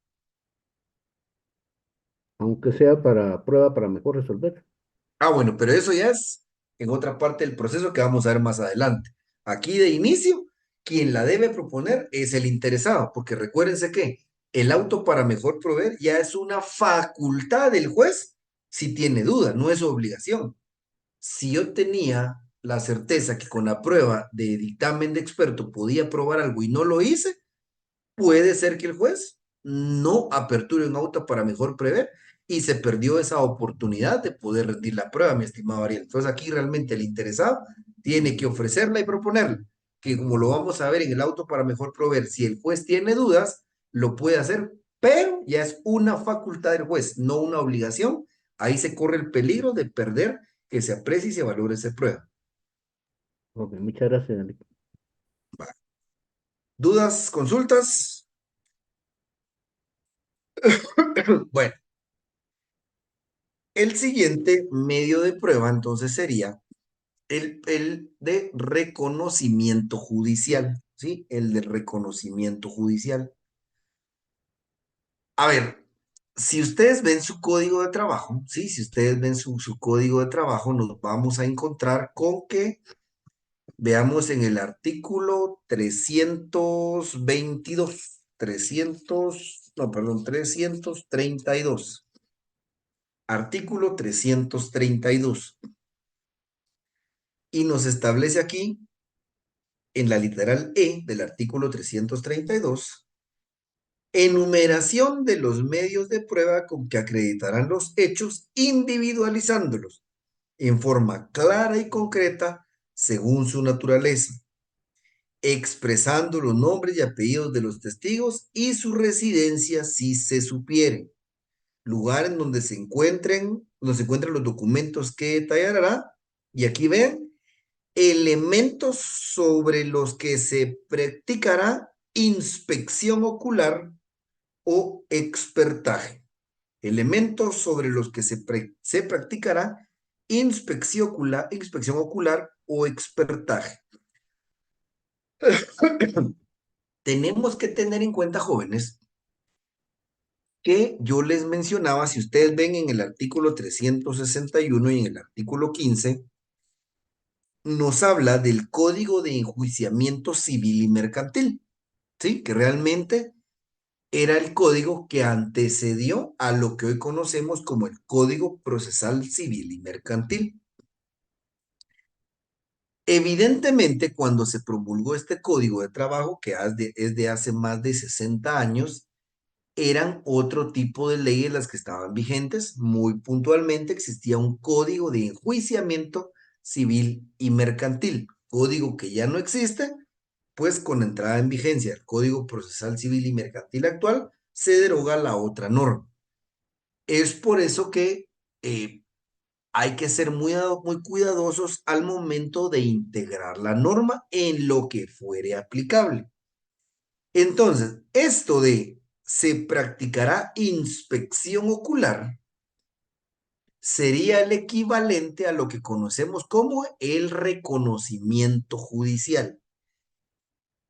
aunque sea para prueba para mejor resolver. Ah, bueno, pero eso ya es en otra parte del proceso que vamos a ver más adelante. Aquí de inicio, quien la debe proponer es el interesado, porque recuérdense que el auto para mejor proveer ya es una facultad del juez si tiene duda, no es su obligación. Si yo tenía la certeza que con la prueba de dictamen de experto podía probar algo y no lo hice, puede ser que el juez no aperture un auto para mejor prever y se perdió esa oportunidad de poder rendir la prueba, mi estimado Ariel. Entonces aquí realmente el interesado tiene que ofrecerla y proponerla, que como lo vamos a ver en el auto para mejor proveer, si el juez tiene dudas, lo puede hacer, pero ya es una facultad del juez, no una obligación. Ahí se corre el peligro de perder que se aprecie y se valore esa prueba. Ok, muchas gracias, Alex. ¿Dudas? ¿Consultas? Bueno, el siguiente medio de prueba entonces sería el de reconocimiento judicial, ¿sí? El de reconocimiento judicial. A ver, si ustedes ven su código de trabajo, ¿sí? Si ustedes ven su código de trabajo, nos vamos a encontrar con que, veamos en el artículo 322, 332. Artículo 332. y nos establece aquí, en la literal E del artículo 332, enumeración de los medios de prueba con que acreditarán los hechos, individualizándolos en forma clara y concreta según su naturaleza, expresando los nombres y apellidos de los testigos y su residencia si se supiere, lugar en donde se encuentren los documentos que detallará, y aquí ven, elementos sobre los que se practicará inspección ocular o expertaje. Elementos sobre los que se practicará inspección ocular o expertaje. Tenemos que tener en cuenta, jóvenes, que yo les mencionaba, si ustedes ven en el artículo 361 y en el artículo 15, nos habla del Código de Enjuiciamiento Civil y Mercantil, ¿sí? Que realmente era el código que antecedió a lo que hoy conocemos como el Código Procesal Civil y Mercantil. Evidentemente, cuando se promulgó este Código de Trabajo, que es de hace más de 60 años, eran otro tipo de leyes las que estaban vigentes. Muy puntualmente existía un Código de Enjuiciamiento Civil y Mercantil, código que ya no existe, pues con entrada en vigencia del Código Procesal Civil y Mercantil actual, se deroga la otra norma. Es por eso que hay que ser muy cuidadosos al momento de integrar la norma en lo que fuere aplicable. Entonces, esto de se practicará inspección ocular sería el equivalente a lo que conocemos como el reconocimiento judicial.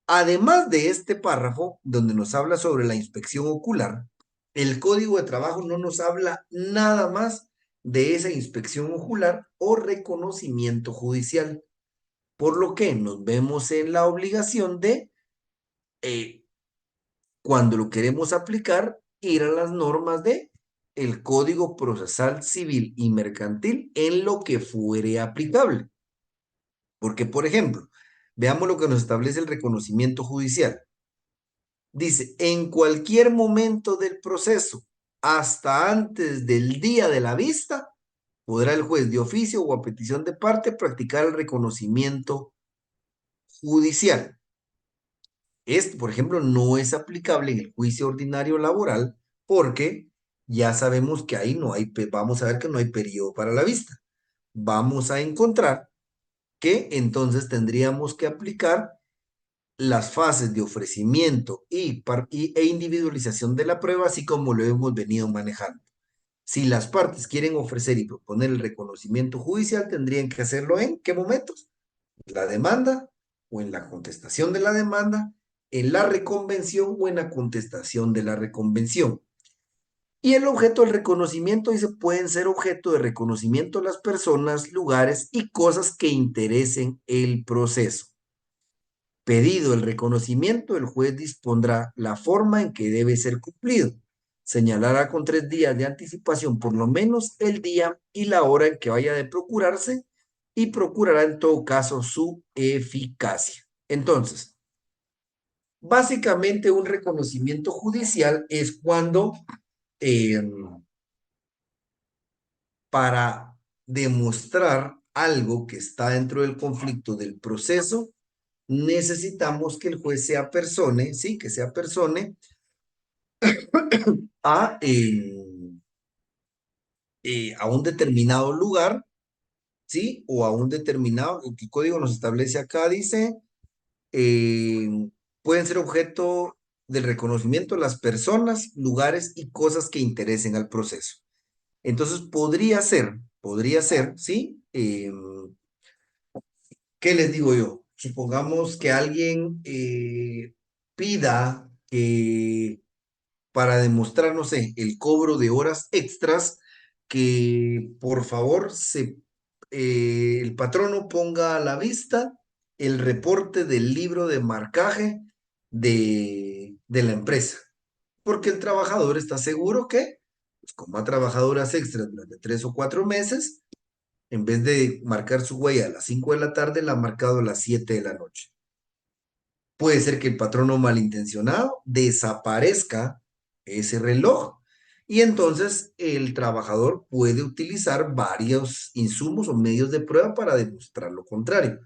Además de este párrafo, donde nos habla sobre la inspección ocular, el Código de Trabajo no nos habla nada más de esa inspección ocular o reconocimiento judicial, por lo que nos vemos en la obligación de, cuando lo queremos aplicar, ir a las normas de el Código Procesal Civil y Mercantil en lo que fuere aplicable. Porque, por ejemplo, veamos lo que nos establece el reconocimiento judicial. Dice, en cualquier momento del proceso, hasta antes del día de la vista, podrá el juez de oficio o a petición de parte practicar el reconocimiento judicial. Esto, por ejemplo, no es aplicable en el juicio ordinario laboral porque ya sabemos que ahí no hay, vamos a ver que no hay periodo para la vista. Vamos a encontrar que entonces tendríamos que aplicar las fases de ofrecimiento e individualización de la prueba, así como lo hemos venido manejando. Si las partes quieren ofrecer y proponer el reconocimiento judicial, tendrían que hacerlo ¿en qué momentos? La demanda o en la contestación de la demanda, en la reconvención o en la contestación de la reconvención. Y el objeto del reconocimiento dice, pueden ser objeto de reconocimiento las personas, lugares y cosas que interesen el proceso. Pedido el reconocimiento, el juez dispondrá la forma en que debe ser cumplido. Señalará con 3 días de anticipación por lo menos el día y la hora en que vaya de procurarse y procurará en todo caso su eficacia. Entonces, básicamente un reconocimiento judicial es cuando para demostrar algo que está dentro del conflicto del proceso, necesitamos que el juez sea persone, sí, que sea persone a, a un determinado lugar, sí, o a un determinado, el código nos establece acá, dice, pueden ser objeto del reconocimiento las personas, lugares y cosas que interesen al proceso. Entonces podría ser, ¿sí? ¿Qué les digo yo? Supongamos que alguien pida que para demostrar, no sé, el cobro de horas extras, que por favor el patrono ponga a la vista el reporte del libro de marcaje de la empresa. Porque el trabajador está seguro que, pues como ha trabajado horas extras durante 3 o 4 meses, En vez de marcar su huella a las 5 de la tarde, la ha marcado a las 7 de la noche. Puede ser que el patrono malintencionado desaparezca ese reloj y entonces el trabajador puede utilizar varios insumos o medios de prueba para demostrar lo contrario.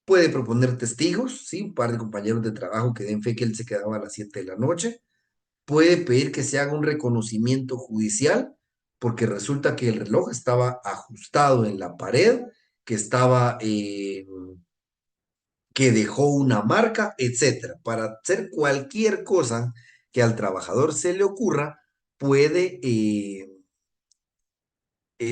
Puede proponer testigos, ¿sí? Un par de compañeros de trabajo que den fe que él se quedaba a las 7 de la noche. Puede pedir que se haga un reconocimiento judicial porque resulta que el reloj estaba ajustado en la pared, que estaba que dejó una marca, etcétera. Para hacer cualquier cosa que al trabajador se le ocurra, puede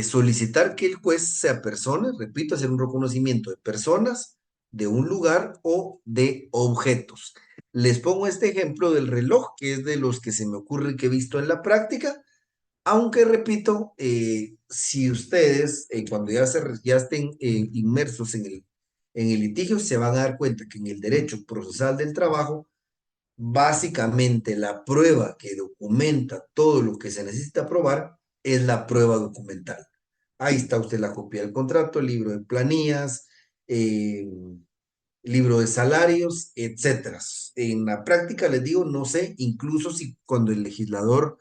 solicitar que el juez se apersone, repito, hacer un reconocimiento de personas, de un lugar o de objetos. Les pongo este ejemplo del reloj, que es de los que se me ocurre que he visto en la práctica, aunque repito, si ustedes cuando ya estén inmersos en el litigio, se van a dar cuenta que en el derecho procesal del trabajo, básicamente la prueba que documenta todo lo que se necesita probar es la prueba documental. Ahí está usted la copia del contrato, el libro de planillas, eh, libro de salarios, etcétera. En la práctica les digo, no sé, incluso si cuando el legislador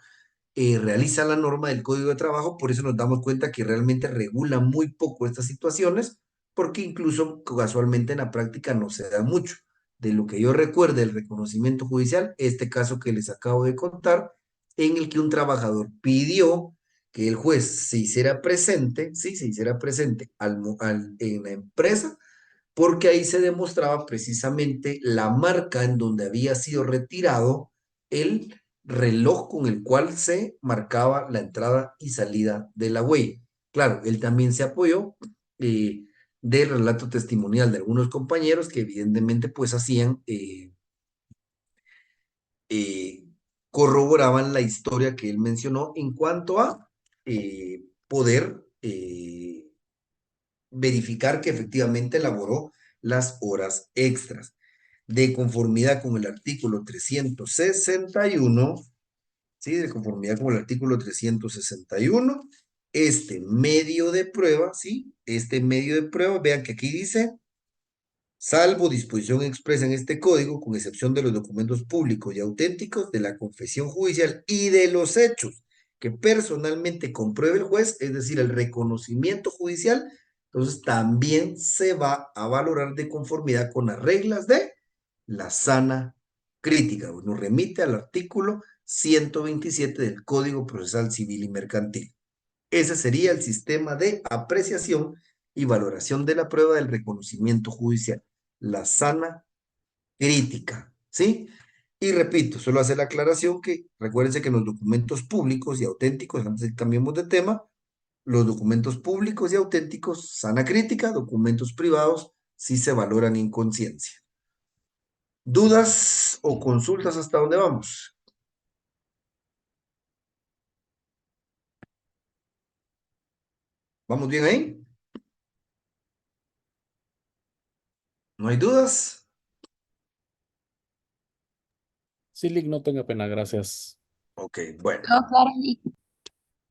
realiza la norma del Código de Trabajo, por eso nos damos cuenta que realmente regula muy poco estas situaciones, porque incluso casualmente en la práctica no se da mucho. De lo que yo recuerdo del reconocimiento judicial, este caso que les acabo de contar, en el que un trabajador pidió que el juez se hiciera presente, sí, se hiciera presente en la empresa, porque ahí se demostraba precisamente la marca en donde había sido retirado el reloj con el cual se marcaba la entrada y salida de la huella. Claro, él también se apoyó del relato testimonial de algunos compañeros que evidentemente pues hacían, eh, corroboraban la historia que él mencionó en cuanto a poder verificar que efectivamente elaboró las horas extras. De conformidad con el artículo 361, ¿sí? De conformidad con el artículo 361, este medio de prueba, ¿sí? Este medio de prueba, vean que aquí dice, salvo disposición expresa en este código, con excepción de los documentos públicos y auténticos de la confesión judicial y de los hechos que personalmente compruebe el juez, es decir, el reconocimiento judicial, entonces también se va a valorar de conformidad con las reglas de la sana crítica. Nos remite al artículo 127 del Código Procesal Civil y Mercantil. Ese sería el sistema de apreciación y valoración de la prueba del reconocimiento judicial. La sana crítica, ¿sí? Y repito, solo hacer la aclaración que recuérdense que en los documentos públicos y auténticos, antes de que cambiemos de tema, los documentos públicos y auténticos, sana crítica, documentos privados, sí se valoran en conciencia. ¿Dudas o consultas hasta dónde vamos? ¿Vamos bien ahí? ¿No hay dudas? Sí, Lick, no tenga pena, gracias. Ok, bueno. Todo claro, Lick.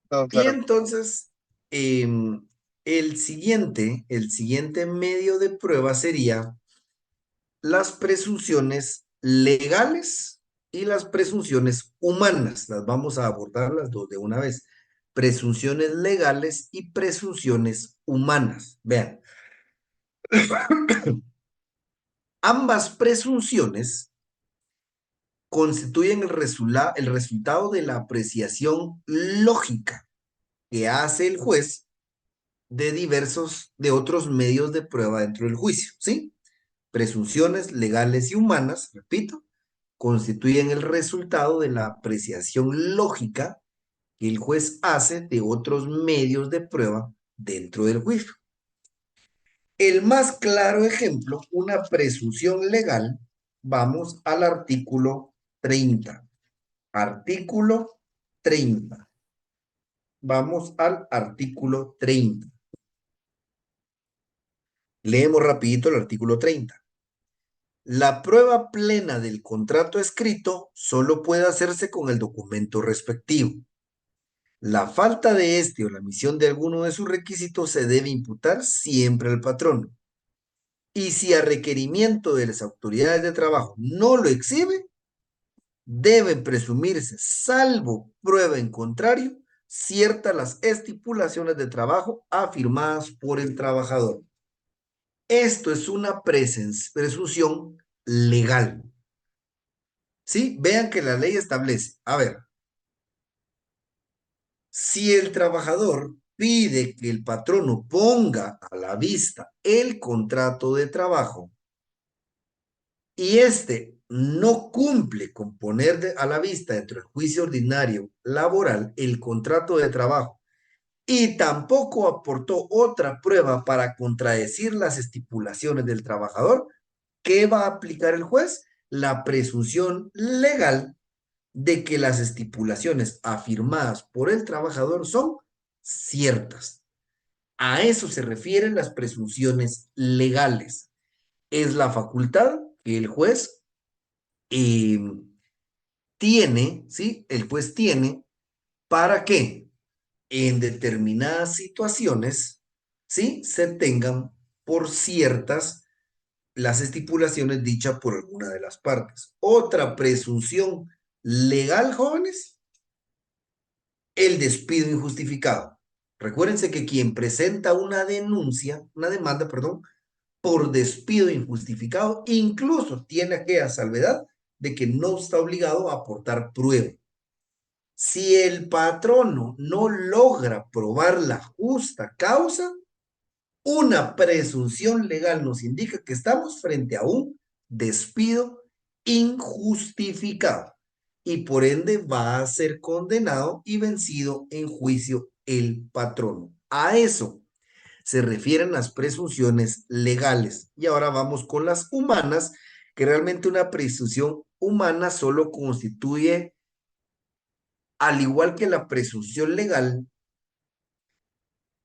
Todo Y claro. entonces, el siguiente medio de prueba sería las presunciones legales y las presunciones humanas. Las vamos a abordar las dos de una vez. Presunciones legales y presunciones humanas. Vean. Ambas presunciones constituyen el resultado de la apreciación lógica que hace el juez de otros medios de prueba dentro del juicio, ¿sí? Presunciones legales y humanas, repito, constituyen el resultado de la apreciación lógica que el juez hace de otros medios de prueba dentro del juicio. El más claro ejemplo, una presunción legal, vamos al artículo 30. Artículo 30. Vamos al artículo 30. Leemos rapidito el artículo 30. La prueba plena del contrato escrito solo puede hacerse con el documento respectivo. La falta de este o la omisión de alguno de sus requisitos se debe imputar siempre al patrono. Y si a requerimiento de las autoridades de trabajo no lo exhibe, deben presumirse, salvo prueba en contrario, ciertas las estipulaciones de trabajo afirmadas por el trabajador. Esto es una presunción legal. ¿Sí? Vean que la ley establece, a ver, si el trabajador pide que el patrono ponga a la vista el contrato de trabajo y éste no cumple con poner a la vista dentro del juicio ordinario laboral el contrato de trabajo y tampoco aportó otra prueba para contradecir las estipulaciones del trabajador, ¿qué va a aplicar el juez? La presunción legal de que las estipulaciones afirmadas por el trabajador son ciertas. A eso se refieren las presunciones legales. Es la facultad que el juez tiene, ¿sí? El juez tiene para que en determinadas situaciones, ¿sí? Se tengan por ciertas las estipulaciones dichas por alguna de las partes. Otra presunción legal, jóvenes, el despido injustificado. Recuérdense que quien presenta una demanda, perdón, por despido injustificado, incluso tiene aquella salvedad de que no está obligado a aportar prueba. Si el patrono no logra probar la justa causa, una presunción legal nos indica que estamos frente a un despido injustificado y por ende va a ser condenado y vencido en juicio el patrono. A eso se refieren las presunciones legales. Y ahora vamos con las humanas, que realmente una presunción humana solo constituye, al igual que la presunción legal,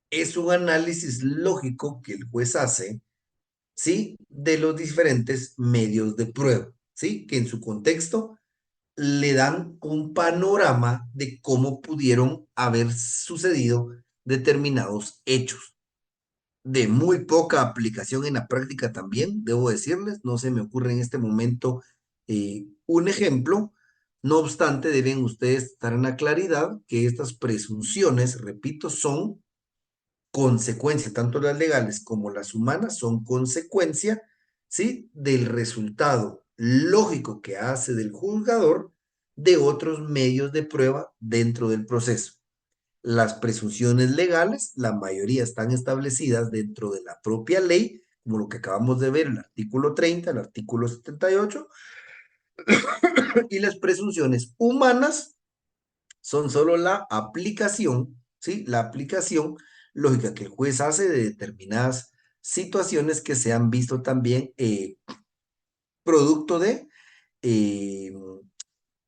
es un análisis lógico que el juez hace, ¿sí? De los diferentes medios de prueba, ¿sí? Que en su contexto le dan un panorama de cómo pudieron haber sucedido determinados hechos. De muy poca aplicación en la práctica también, debo decirles, no se me ocurre en este momento un ejemplo. No obstante, deben ustedes estar en la claridad que estas presunciones, repito, son consecuencia, tanto las legales como las humanas, son consecuencia, ¿sí? Del resultado lógico que hace del juzgador de otros medios de prueba dentro del proceso. Las presunciones legales, la mayoría están establecidas dentro de la propia ley, como lo que acabamos de ver, el artículo 30, el artículo 78, y las presunciones humanas son solo la aplicación, ¿sí? La aplicación lógica que el juez hace de determinadas situaciones que se han visto también producto de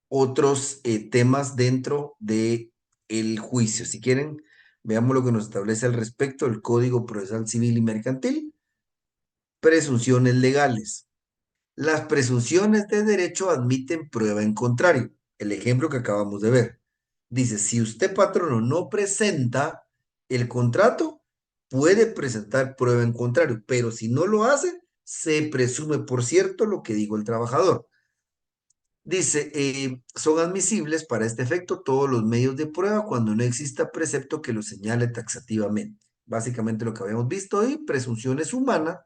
otros temas dentro de el juicio. Si quieren, veamos lo que nos establece al respecto el Código Procesal Civil y Mercantil. Presunciones legales. Las presunciones de derecho admiten prueba en contrario. El ejemplo que acabamos de ver. Dice, si usted, patrono, no presenta el contrato, puede presentar prueba en contrario, pero si no lo hace, se presume por cierto lo que dijo el trabajador. Dice, son admisibles para este efecto todos los medios de prueba cuando no exista precepto que lo señale taxativamente. Básicamente lo que habíamos visto hoy, presunciones humanas.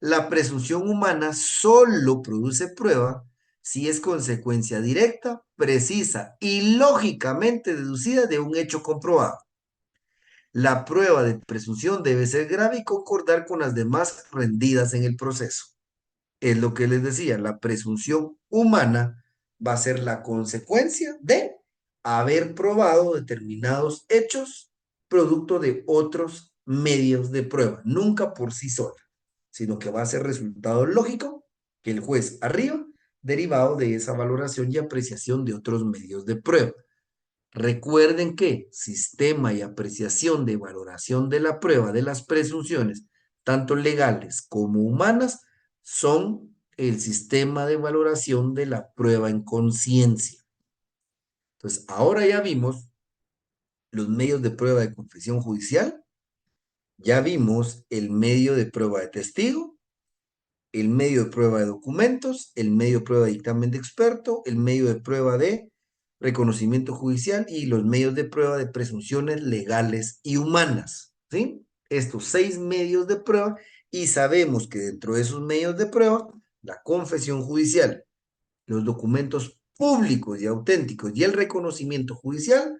La presunción humana solo produce prueba si es consecuencia directa, precisa y lógicamente deducida de un hecho comprobado. La prueba de presunción debe ser grave y concordar con las demás rendidas en el proceso. Es lo que les decía, la presunción humana va a ser la consecuencia de haber probado determinados hechos producto de otros medios de prueba, nunca por sí sola, sino que va a ser resultado lógico que el juez arriba, derivado de esa valoración y apreciación de otros medios de prueba. Recuerden que sistema y apreciación de valoración de la prueba de las presunciones, tanto legales como humanas, son el sistema de valoración de la prueba en conciencia. Entonces, ahora ya vimos los medios de prueba de confesión judicial, ya vimos el medio de prueba de testigo, el medio de prueba de documentos, el medio de prueba de dictamen de experto, el medio de prueba de reconocimiento judicial y los medios de prueba de presunciones legales y humanas, ¿sí? Estos 6 medios de prueba, y sabemos que dentro de esos medios de prueba, la confesión judicial, los documentos públicos y auténticos y el reconocimiento judicial,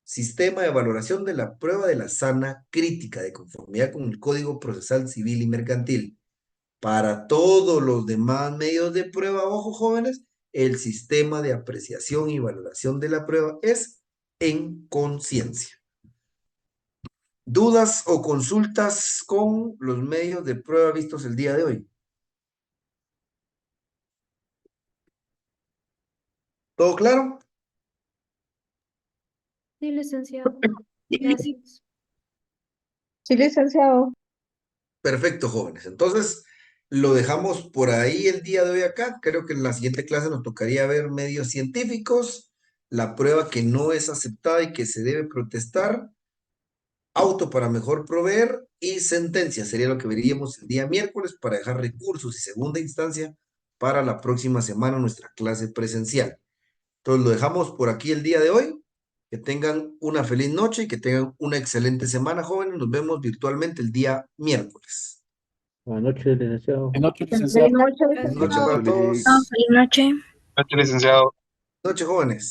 sistema de valoración de la prueba de la sana crítica de conformidad con el Código Procesal Civil y Mercantil. Para todos los demás medios de prueba, ojo jóvenes, el sistema de apreciación y valoración de la prueba es en conciencia. ¿Dudas o consultas con los medios de prueba vistos el día de hoy? ¿Todo claro? Sí, licenciado. Gracias. Sí, licenciado. Perfecto, jóvenes. Entonces, lo dejamos por ahí el día de hoy acá. Creo que en la siguiente clase nos tocaría ver medios científicos, la prueba que no es aceptada y que se debe protestar, auto para mejor proveer y sentencia. Sería lo que veríamos el día miércoles para dejar recursos y segunda instancia para la próxima semana nuestra clase presencial. Entonces, lo dejamos por aquí el día de hoy. Que tengan una feliz noche y que tengan una excelente semana, jóvenes. Nos vemos virtualmente el día miércoles. Buenas noches, licenciado. Buenas noches, licenciado. Buenas noches, Buenas noches licenciado. para todos. Feliz noche. Gracias, licenciado. Buenas noches, jóvenes.